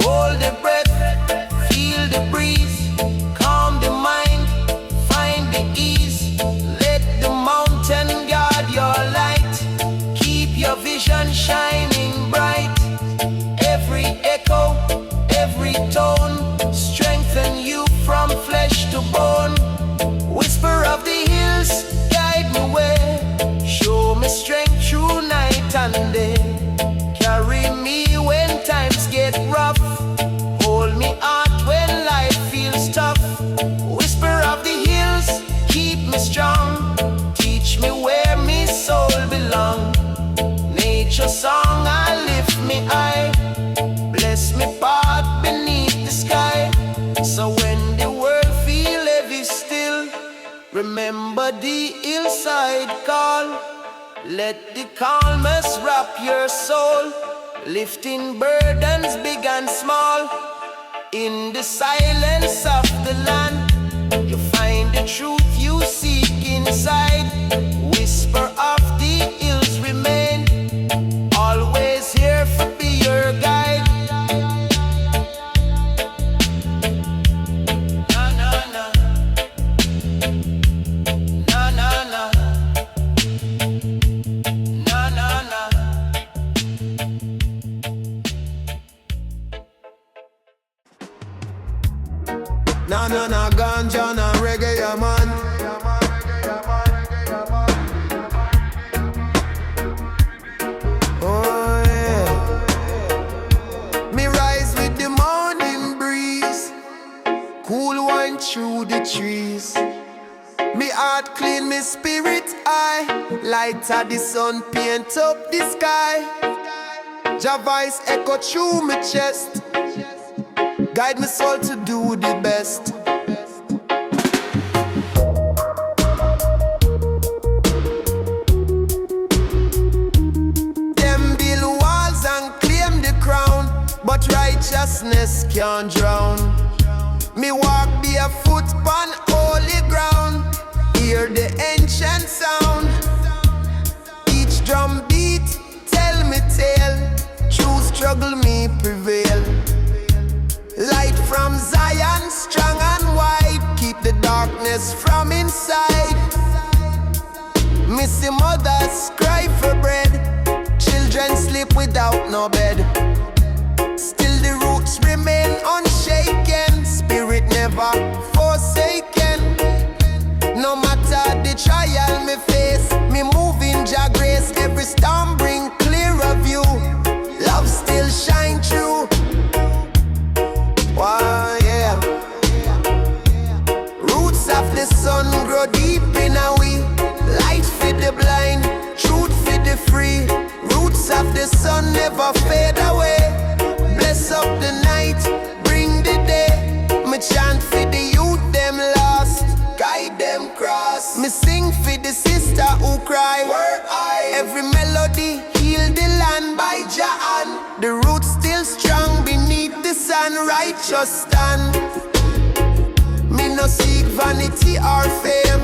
Hold the breath, feel the breeze, calm the mind, find the ease. Let the mountain guard your light, keep your vision shining bright. Every echo, every tone, strengthen you from flesh to bone. Whisper of the hills guide me way, show me strength through night and day. Carry me when times get rough, hold me out when life feels tough. Whisper of the hills keep me strong, teach me where me soul belong. Nature song I lift me high, bless me path beneath the sky. So when the world feel heavy still, remember the hillside call. Let the calmness wrap your soul, lifting burdens big and small. In the silence of the land, you find the truth you seek inside. Whisper of the hills remain, always here for be your guide. Na na na, na na na, na na na. Na na na, ganja na reggae, yeah, man. Oh yeah. Me rise with the morning breeze, cool wine through the trees. Me heart clean, me spirit high, light of the sun paint up the sky. Jah voice echo through my chest, guide my soul to do the best. Them build walls and claim the crown, but righteousness can't drown. Me walk barefoot on holy ground, hear the ancient sound. Each drum beat tell me tale, true struggle me prevail. Light from Zion, strong and wide, keep the darkness from inside. Missy mothers cry for bread, bed. Still the roots remain unshaken, spirit never forsaken. No matter the trial me face, me move in Jah grace. Every storm bring clearer view. Love still shine through. Why, yeah. Roots of the sun grow deep in a we. Light for the blind, truth for the free. Roots of the sun never fade away. Bless up the night, bring the day. Me chant for the youth them lost, guide them cross. Me sing for the sister who cry. Every melody heal the land by Jah hand. The roots still strong beneath the sun, righteous stand. Me no seek vanity or fame.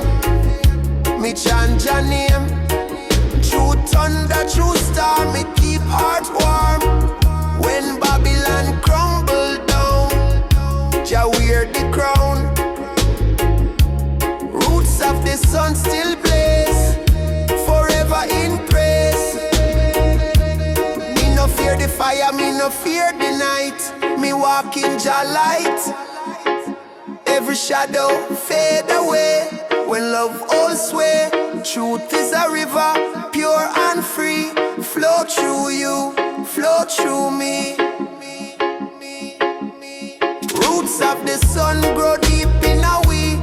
Me chant Jah name. True thunder, true storm, me keep heart warm. When Babylon crumble down, Jah wear the crown. Roots of the sun still blaze, forever in praise. Me no fear the fire, me no fear the night. Me walk in Jah light. Every shadow fade away when love all sway. Truth is a river, pure and free. Flow through you, flow through me. Roots of the sun grow deep in a we.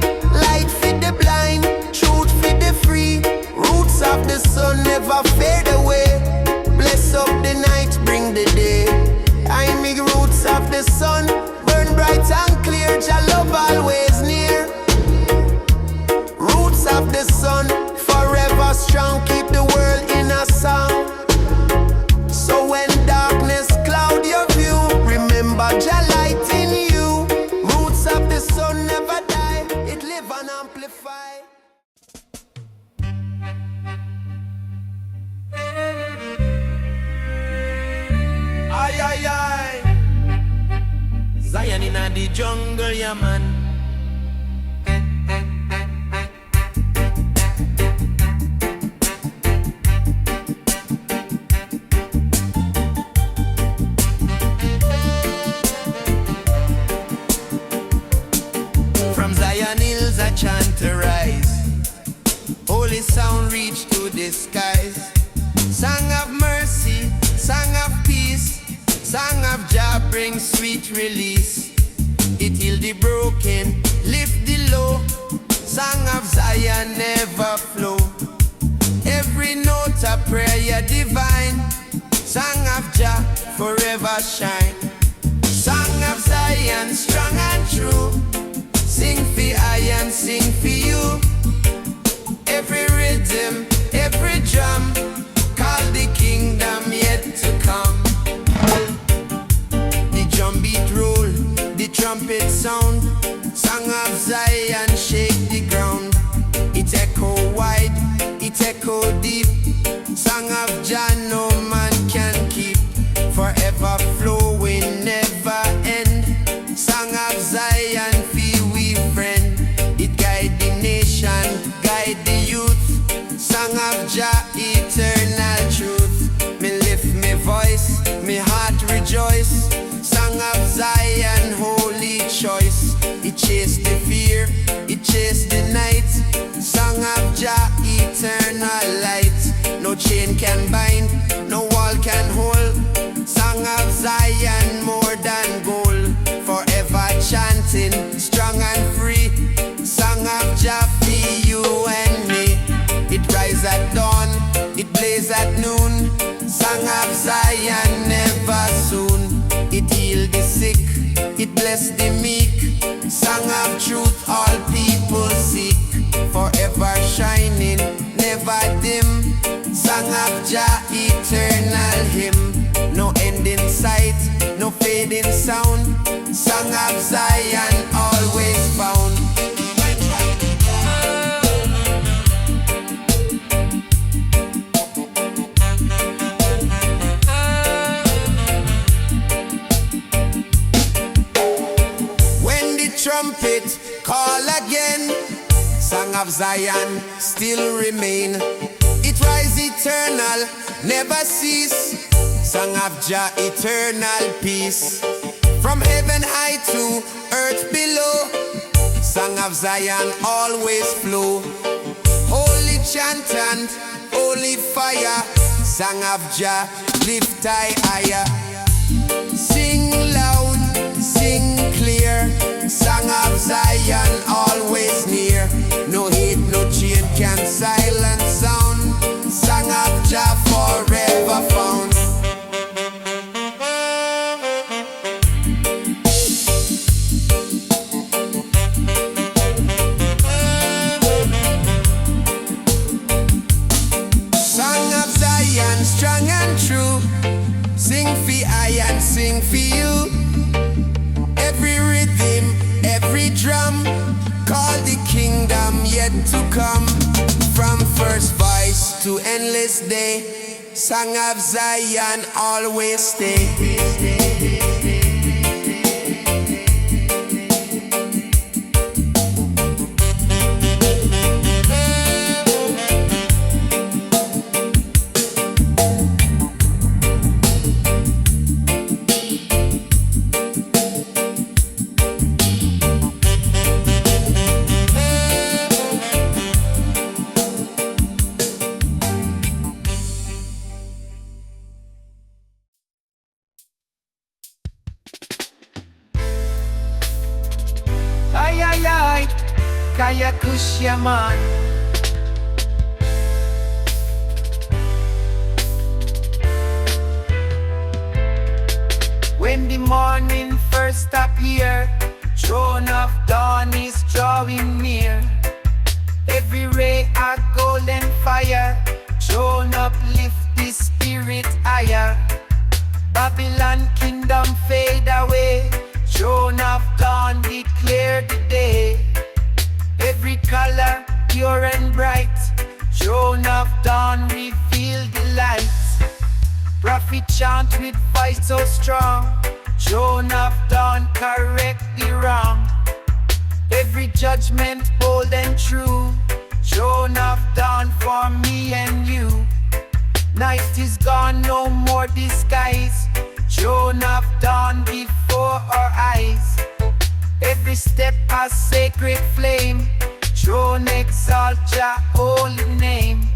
Light for the blind, truth for the free. Roots of the sun never fade away. Bless up the night, bring the day. I make roots of the sun burn bright and clear. Jah love always near. Roots of the sun forever strong, keep the world in a song. So when darkness cloud your view, remember Jah light in you. Roots of the sun never die, it live and amplify. Aye, aye, aye. Zion in the jungle, yeah man. From Zion hills I chant to rise. Holy sound reach to the skies. Song of mercy, song of peace. Song of Jah brings sweet release. It heal the broken, lift the low. Song of Zion never flow. Every note a prayer divine. Song of Jah forever shine. Song of Zion strong and true. Sing for I and sing for you. Every rhythm, every drum, call the kingdom yet to come. The drum beat roll, the trumpet sound. Song of Zion shake the ground. It echo wide, it echo deep. Song of Jah no man can keep. Forever flowing, never end. Song of Zion feel we friend. It guide the nation, guide the youth. Song of Jah eternal truth. Me lift me voice, me heart rejoice. Song of Zion holy choice. It chase the fear, it chase the night. Song of Jah eternal light. No chain can bind, no wall can hold. Song of Zion more than gold. Forever chanting, strong and free. Song of Jah for you and me. It rise at dawn, it blaze at noon. Song of Zion never soon. It heal the sick, it bless the meek. Song of truth all people seek. Forever shining, never dim. Song of Jah eternal hymn. No end in sight, no fading sound. Song of Zion always found. When the trumpet call again, Song of Zion still remain. It rise eternal, never cease. Song of Jah, eternal peace. From heaven high to earth below, Song of Zion always flow. Holy chant and holy fire, Song of Jah, lift higher. Sing loud, sing clear, Song of Zion always near. No hate, no chain can silence sound. Song of Jah forever found. Song of Zion, strong and true. Sing for I and sing for you. Every rhythm, every drum, call the kingdom yet to come. From first voice to endless day, Song of Zion always stay. Ay, ay, ay, kaya ko siya man. When the morning first appear, throne of dawn is drawing near. Every ray a golden fire, throne uplift the spirit higher. Babylon kingdom fade away, throne of dawn declare the day. Every color pure and bright, throne of dawn reveal the light. Prophet chant with voice so strong, throne of dawn correct the wrong. Every judgment bold and true, throne of dawn for me and you. Night is gone, no more disguise, throne of dawn before our eyes. Every step a sacred flame, throne exalt Jah holy name.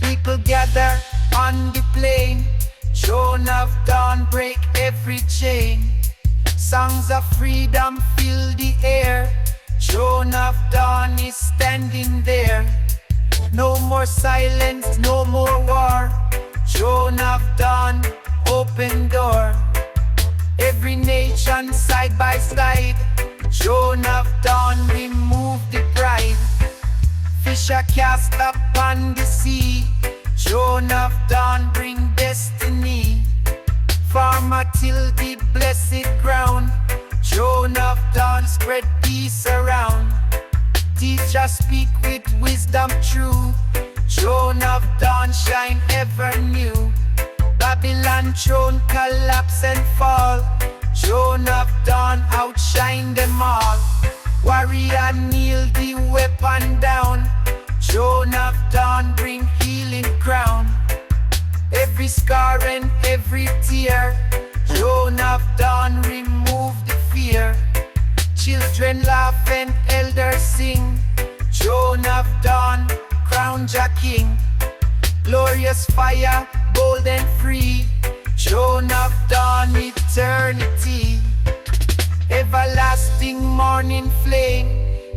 People gather on the plain, throne of dawn break every chain. Songs of freedom fill the air, throne of dawn is standing there. No more silence, no more war, throne of dawn, open door. Every nation side by side, throne of dawn remove the pride. Fish are cast upon the sea, throne of dawn bring destiny. Farmer till the blessed ground, throne of dawn spread peace around. Teacher speak with wisdom true, throne of dawn shine ever new. Babylon throne collapse and fall, throne of dawn outshine them all. Warrior kneel the weapon down, throne of dawn bring healing crown. Every scar and every tear, throne of dawn remove the fear. Children laugh and elders sing, throne of dawn crown Jah king. Glorious fire, bold and free, throne of dawn eternity. Everlasting morning flame,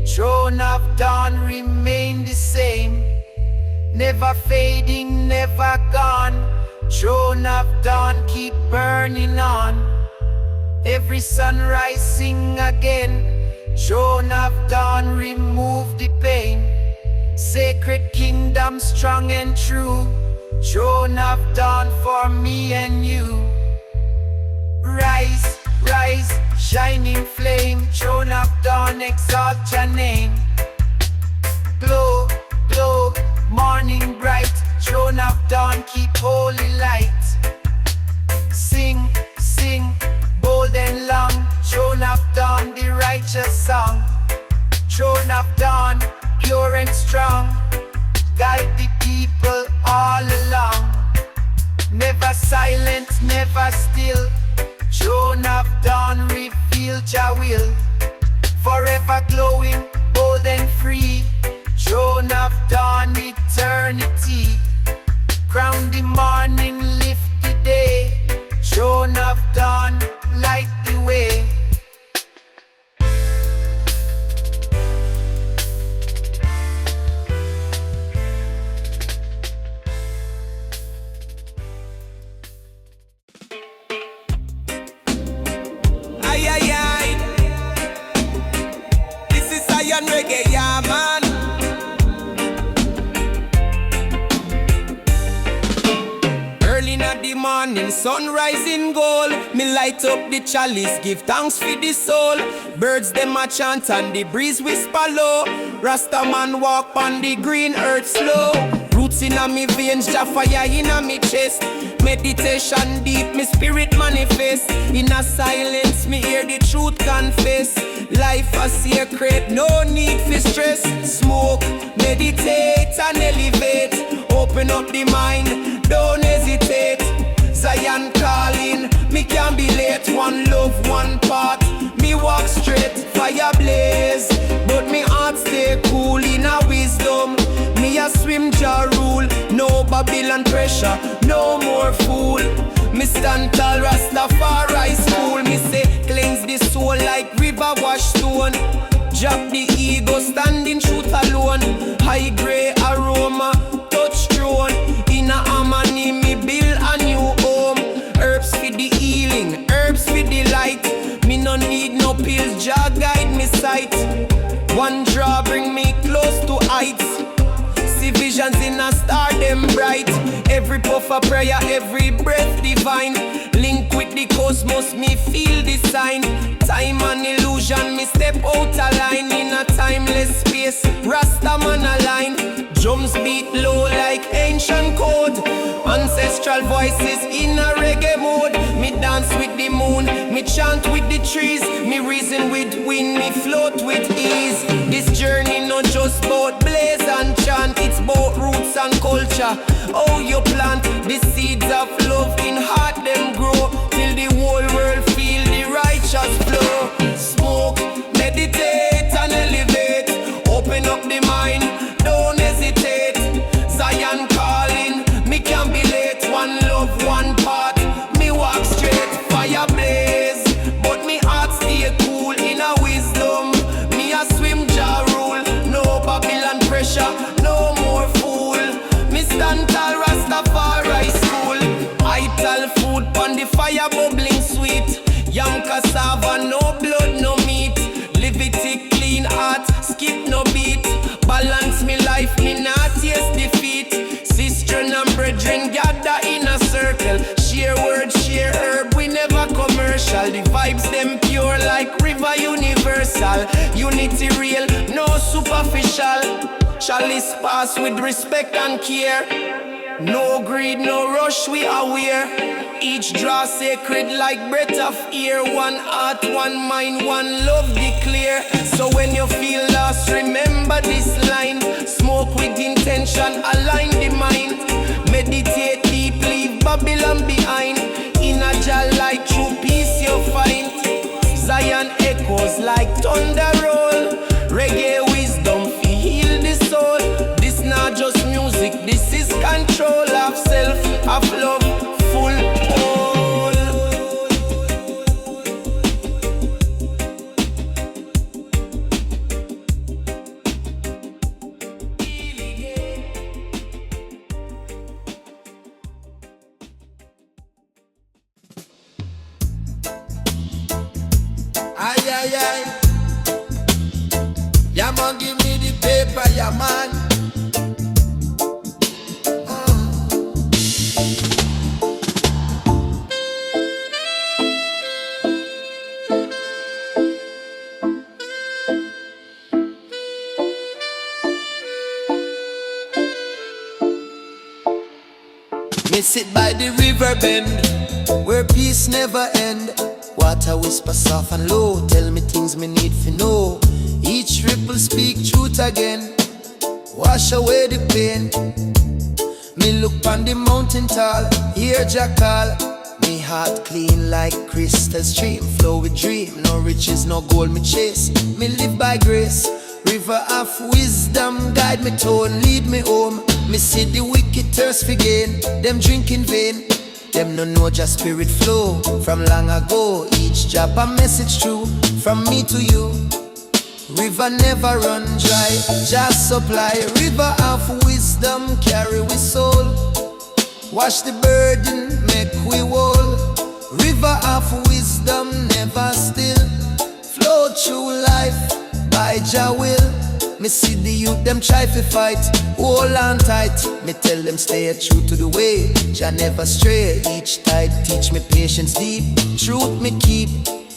throne of dawn remain the same. Never fading, never gone, throne of dawn keep burning on. Every sunrise sing again, throne of dawn remove the pain. Sacred kingdom strong and true, throne of dawn for me and you. Rise, rise, shining flame, throne of dawn exalt your name. Glow, glow, morning bright, throne of dawn keep holy light. Sing, sing, bold and long, throne of dawn the righteous song. Throne of dawn, pure and strong, guide the people all along. Never silent, never still. Throne of dawn, reveal Jah will. Forever glowing, bold and free. Throne of dawn, eternity. Crown the morning, lift the day. Throne of dawn, light the way. Aye, aye, aye. This is Zion Reggae, yeah, man. Early in the morning, sunrise in gold. Me light up the chalice, give thanks for the soul. Birds them a chant and the breeze whisper low. Rasta man walk on the green earth slow. Roots in a me veins, Jah fire in a me chest. Meditation deep, me spirit manifest. In a silence, me hear the truth confess. Life a secret, no need for stress. Smoke, meditate and elevate. Open up the mind, don't hesitate. Zion calling, me can't be late. One love, one path, me walk straight. Fire blaze, but me heart stay cool in a wisdom. Me a swim Jah rule, no Babylon pressure, no more fool. Me stand tall, Rastafari school. Me say cleanse the soul like river wash stone. Drop the ego, standing truth alone. High grade aroma, touch throne. In a harmony, me build a new home. Herbs for the healing, herbs for the light. Me no need no pills, Jah guide me sight. One draw bring me close to heights. See visions in a star, them bright. Every puff of prayer, every breath divine. Link with the cosmos, me feel the sign. Time and illusion, me step out a line. In a timeless space, Rasta man align. Drums beat low like ancient code. Ancestral voices in a reggae mode. Me dance with the moon, me chant with the trees. Me reason with wind, me float with ease. This journey not just about blaze and chant. It's about roots and culture. Oh, you plant the seeds of love in heart, them grow. Till the whole world feel the righteous flow. Smoke, meditate and elevate. Open up the mind, don't hesitate. Zion calling, me can't be late. One love, one path, me walk straight. Fire blaze, but me heart stay cool in a wisdom. Me a swim Jah rule, no Babylon pressure, no more fool. Me stand tall, Rastafari school. I tell food pon the fire bubbling sweet. Young cassava, no blood, no meat. Levitic clean heart, skip no beat. Balance me life, me not taste defeat. Sister and brethren gather in a circle. Share word, share herb, we never commercial. The vibes them pure like river universal. Unity real, no superficial. Chalice pass with respect and care. No greed, no rush, we aware. Each draw sacred like breath of air. One heart, one mind, one love declare. So when you feel lost, remember this line. Smoke with intention, align the mind. Meditate deep, leave Babylon behind. In a Jah light, true peace you find. Zion echoes like thunder roll. Reggae wisdom, fi heal the soul. This not just music, this is control of self, of love, full whole. Aye, aye, aye. Yeah, man, give me the paper, yeah, man. Me sit by the river bend, where peace never end. Water whisper soft and low, tell me things me need to know. Each ripple speak truth again, wash away the pain. Me look on the mountain tall, hear Jah call. Me heart clean like crystal stream, flow with dream. No riches, no gold me chase. Me live by grace. River of wisdom, guide me tone, lead me home. Me see the wicked thirst for gain, them drink in vain. Them no know Jah spirit flow from long ago. Each drop a message true from me to you. River never run dry, Jah supply. River of wisdom carry we soul. Wash the burden, make we whole. River of wisdom never still. Flow through life by Jah will. Me see the youth them try to fight, hold on tight. Me tell them stay true to the way, Jah never stray. Each tide teach me patience deep, truth me keep.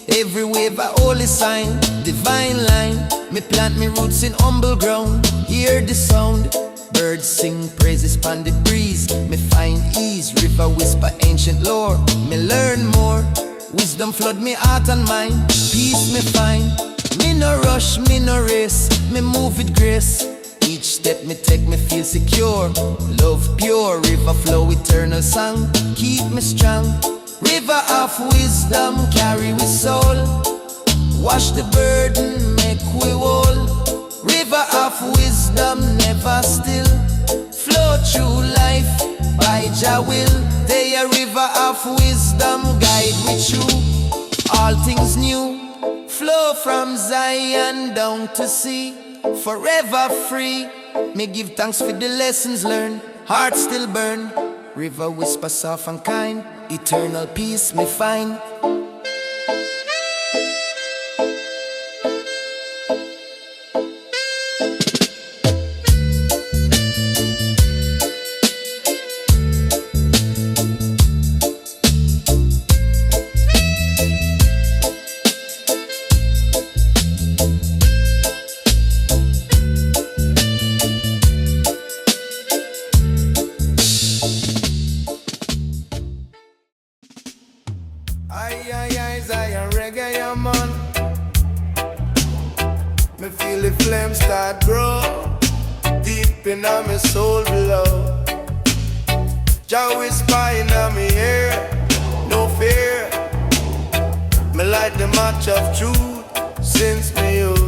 Every wave a holy sign, divine line. Me plant me roots in humble ground, hear the sound. Birds sing praises pon the breeze, me find ease. River whisper ancient lore, me learn more. Wisdom flood me heart and mind, peace me find. Me no rush, me no race, me move with grace. Each step me take me feel secure. Love pure, river flow eternal song, keep me strong. River of wisdom carry we soul. Wash the burden, make we whole. River of wisdom never still. Flow through life by Jah will. They a river of wisdom guide me through all things new. Flow from Zion down to sea, forever free. Me give thanks for the lessons learned, heart still burn. River whisper soft and kind, eternal peace me find. Zion reggae, yeah, man. Me feel the flame start grow deep in my soul below. Jah whisper in my ear, no fear. Me light the match of truth since me youth.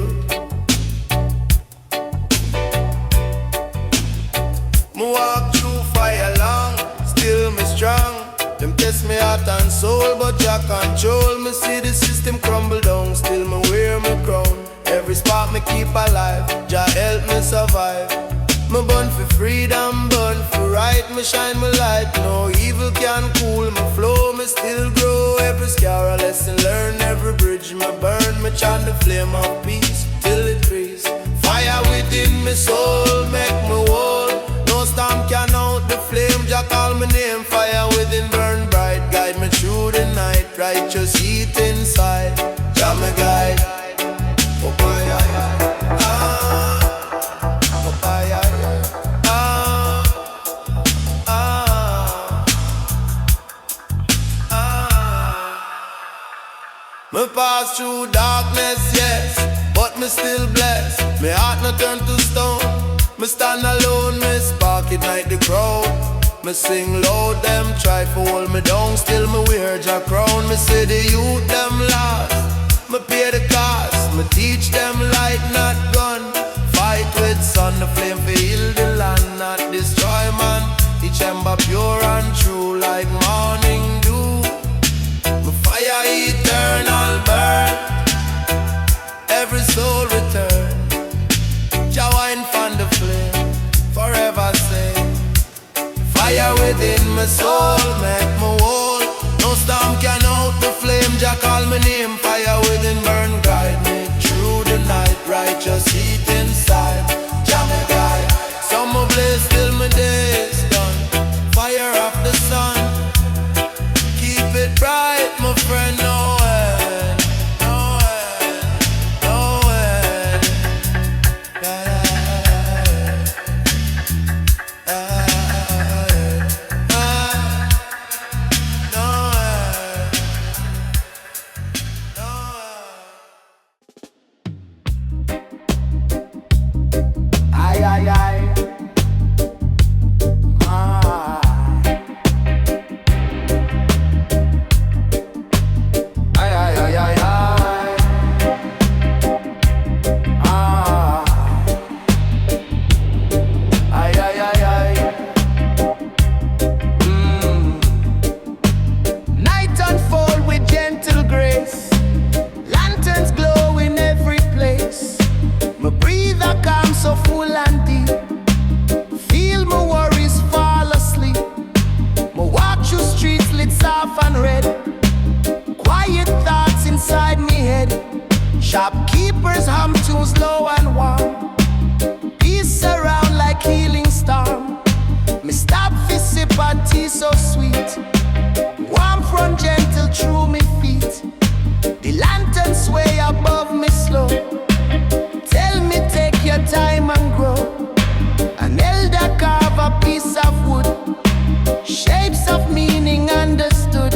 Me walk through fire long, still me strong. Them test me heart and soul, but Jah control. Me see the system crumble down, still me wear me crown. Every spark me keep alive, Jah help me survive. Me burn for freedom, burn for right. Me shine my light, no evil can cool my flow. Me still grow, every scar a lesson learn. Every bridge me burn, me chant the flame of peace till it freeze. Fire within me soul, make me whole. No storm can out the flame, Jah call my name. Fire within burn bright, guide me through the night. Righteous heat inside, Jah me guide. Oh, boy, me pass through darkness, yes, but me still blessed. Me heart no turn to stone. Me stand alone, me spark ignite the crowd. Me sing loud, them try to hold me down. Still me wear Jah crown. Me say the youth them lost, me pay the cost. Me teach them light, not gun. Fight with sun, the flame for heal the land, not destroy man. Each ember pure and true like morning dew. My fire eternal burn, every soul return. Jah wine from the flame, forever same. Fire within my soul, make me whole. No storm can out the flame, Jah call my name. Fire within burn, guide me through the night. Righteous heat inside, Jah me guide. Summer blaze till my days done. Fire of the sun, keep it bright, my friend. No end, no end, no end. come too slow and warm. Peace around like healing storm. Me stop fi sip a tea so sweet. Warm front gentle through me feet. The lantern sway above me slow. Tell me take your time and grow. An elder carve a piece of wood. Shapes of meaning understood.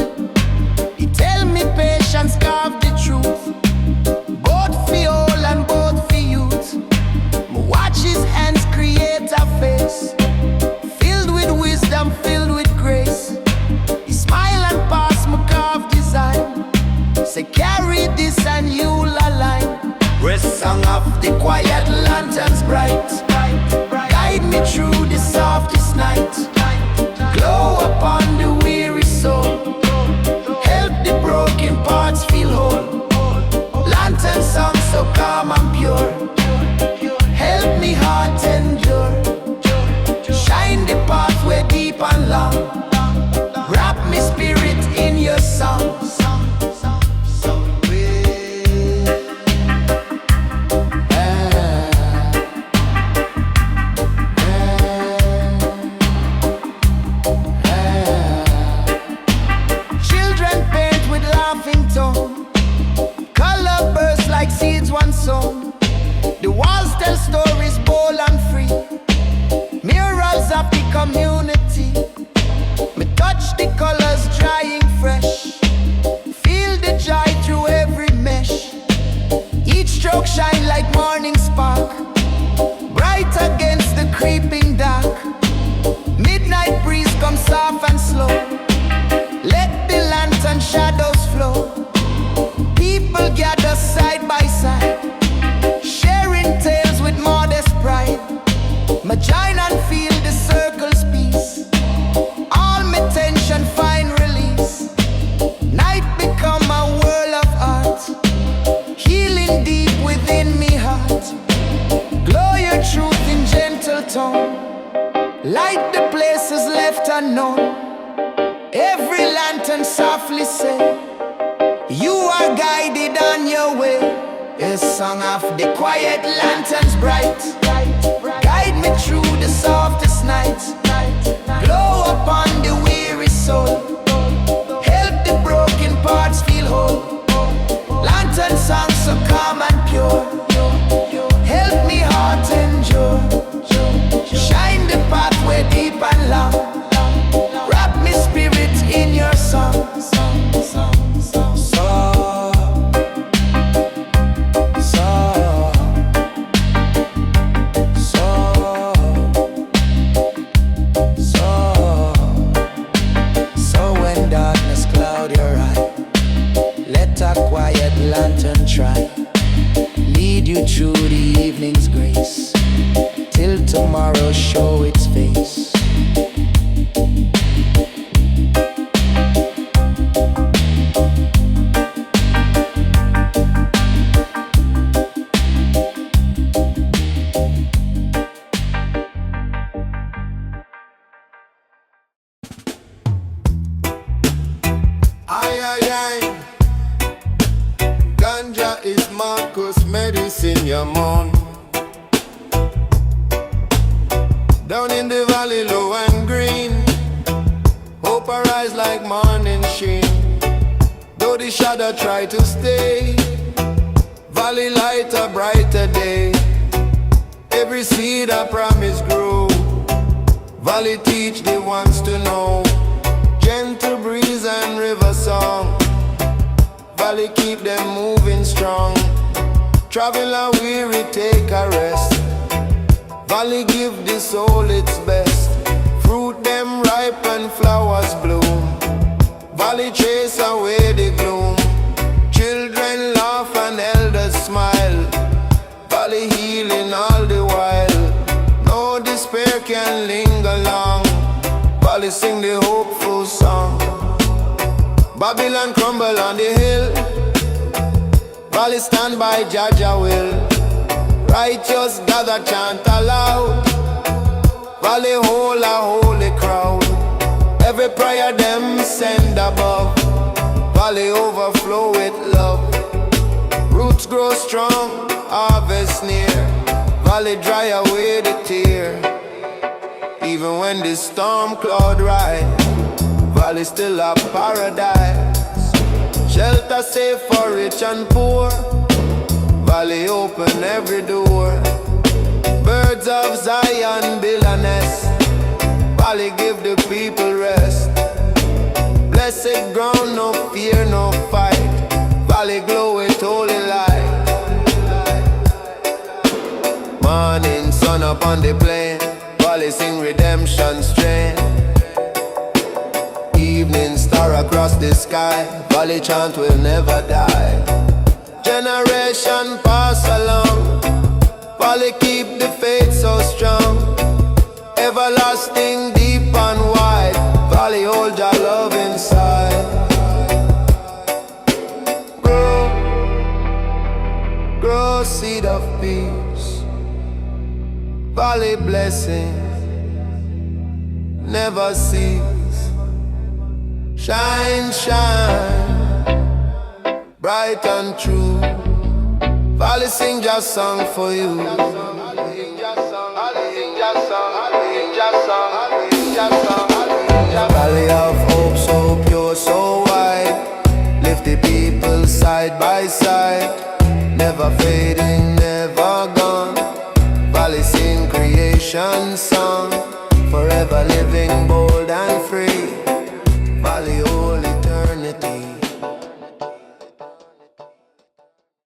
He tell me patience carve the truth. Both for old and both for youth. Me watch his hands create a face. Filled with wisdom, filled with grace. He smile and pass me carved design. Say carry this and you'll align. Rest song of the quiet lanterns bright. Guide me through the softest night. Glow upon the weary soul. Help the broken parts feel whole. Lantern song so calm and pure. Help me heart endure. Shine the pathway deep and long. Wrap me spirit in your song. Children paint with laughing tone. Color bursts like seeds once sown. The walls tell stories bold and free. Mirrors of the community. Me touch the colors drying fresh. Feel the joy through every mesh. Each stroke shine like morning spark. Bright against the creeping dark. Midnight breeze come soft and slow. Let the lantern shadows flow. People gather side by side. Sharing tales with modest pride. Me join and feel the circle's peace. All my tension find release. Night become a world of art. Healing deep within me heart. Glow your truth in gentle tone. Light the places left unknown. Every lantern softly say, you are guided on your way. A song of the quiet lanterns bright. Guide me through the softest night. Glow upon the weary soul. Help the broken parts feel whole. Lantern song so calm and pure. Help me heart endure. Shine the pathway deep and long. Wrap me spirit in your song. Lantern try, lead you through the evening's grace, till tomorrow show its face. Ganja is Marcus medicine, your man. Down in the valley, low and green, hope arise like morning sheen. Though the shadow try to stay, valley light a brighter day. Every seed I promise grow. Valley teach the ones to know. Gentle breeze and river song. Valley keep them moving strong. Traveler weary take a rest. Valley give the soul its best. Fruit them ripe and flowers bloom. Valley chase away the gloom. Children laugh and elders smile. Valley healing all the while. No despair can linger long. Valley sing the hopeful song. Babylon crumble on the hill. Valley stand by Jah will. Righteous gather chant aloud. Valley hold a holy crowd. Every prayer them send above. Valley overflow with love. Roots grow strong, harvest harvest near. Valley dry away the tear. Even when the storm cloud rise, Valley still a paradise. Shelter safe for rich and poor. Valley open every door. Birds of Zion build a nest. Valley give the people rest. Blessed ground, no fear, no fight. Valley glow with holy light. Morning sun up on the plain. Valley sing redemption strain. Evening star across the sky. Valley chant will never die. Generation pass along. Valley keep the faith so strong. Everlasting deep and wide. Valley hold your love inside. Grow, grow seed of peace. Valley blessing never cease. Shine, shine, bright and true. Valley sing Jah song for you. Valley of hope so pure, so wide. Lift the people side by side. Never fading, never gone. Valley sing creation song. Forever living bold and free.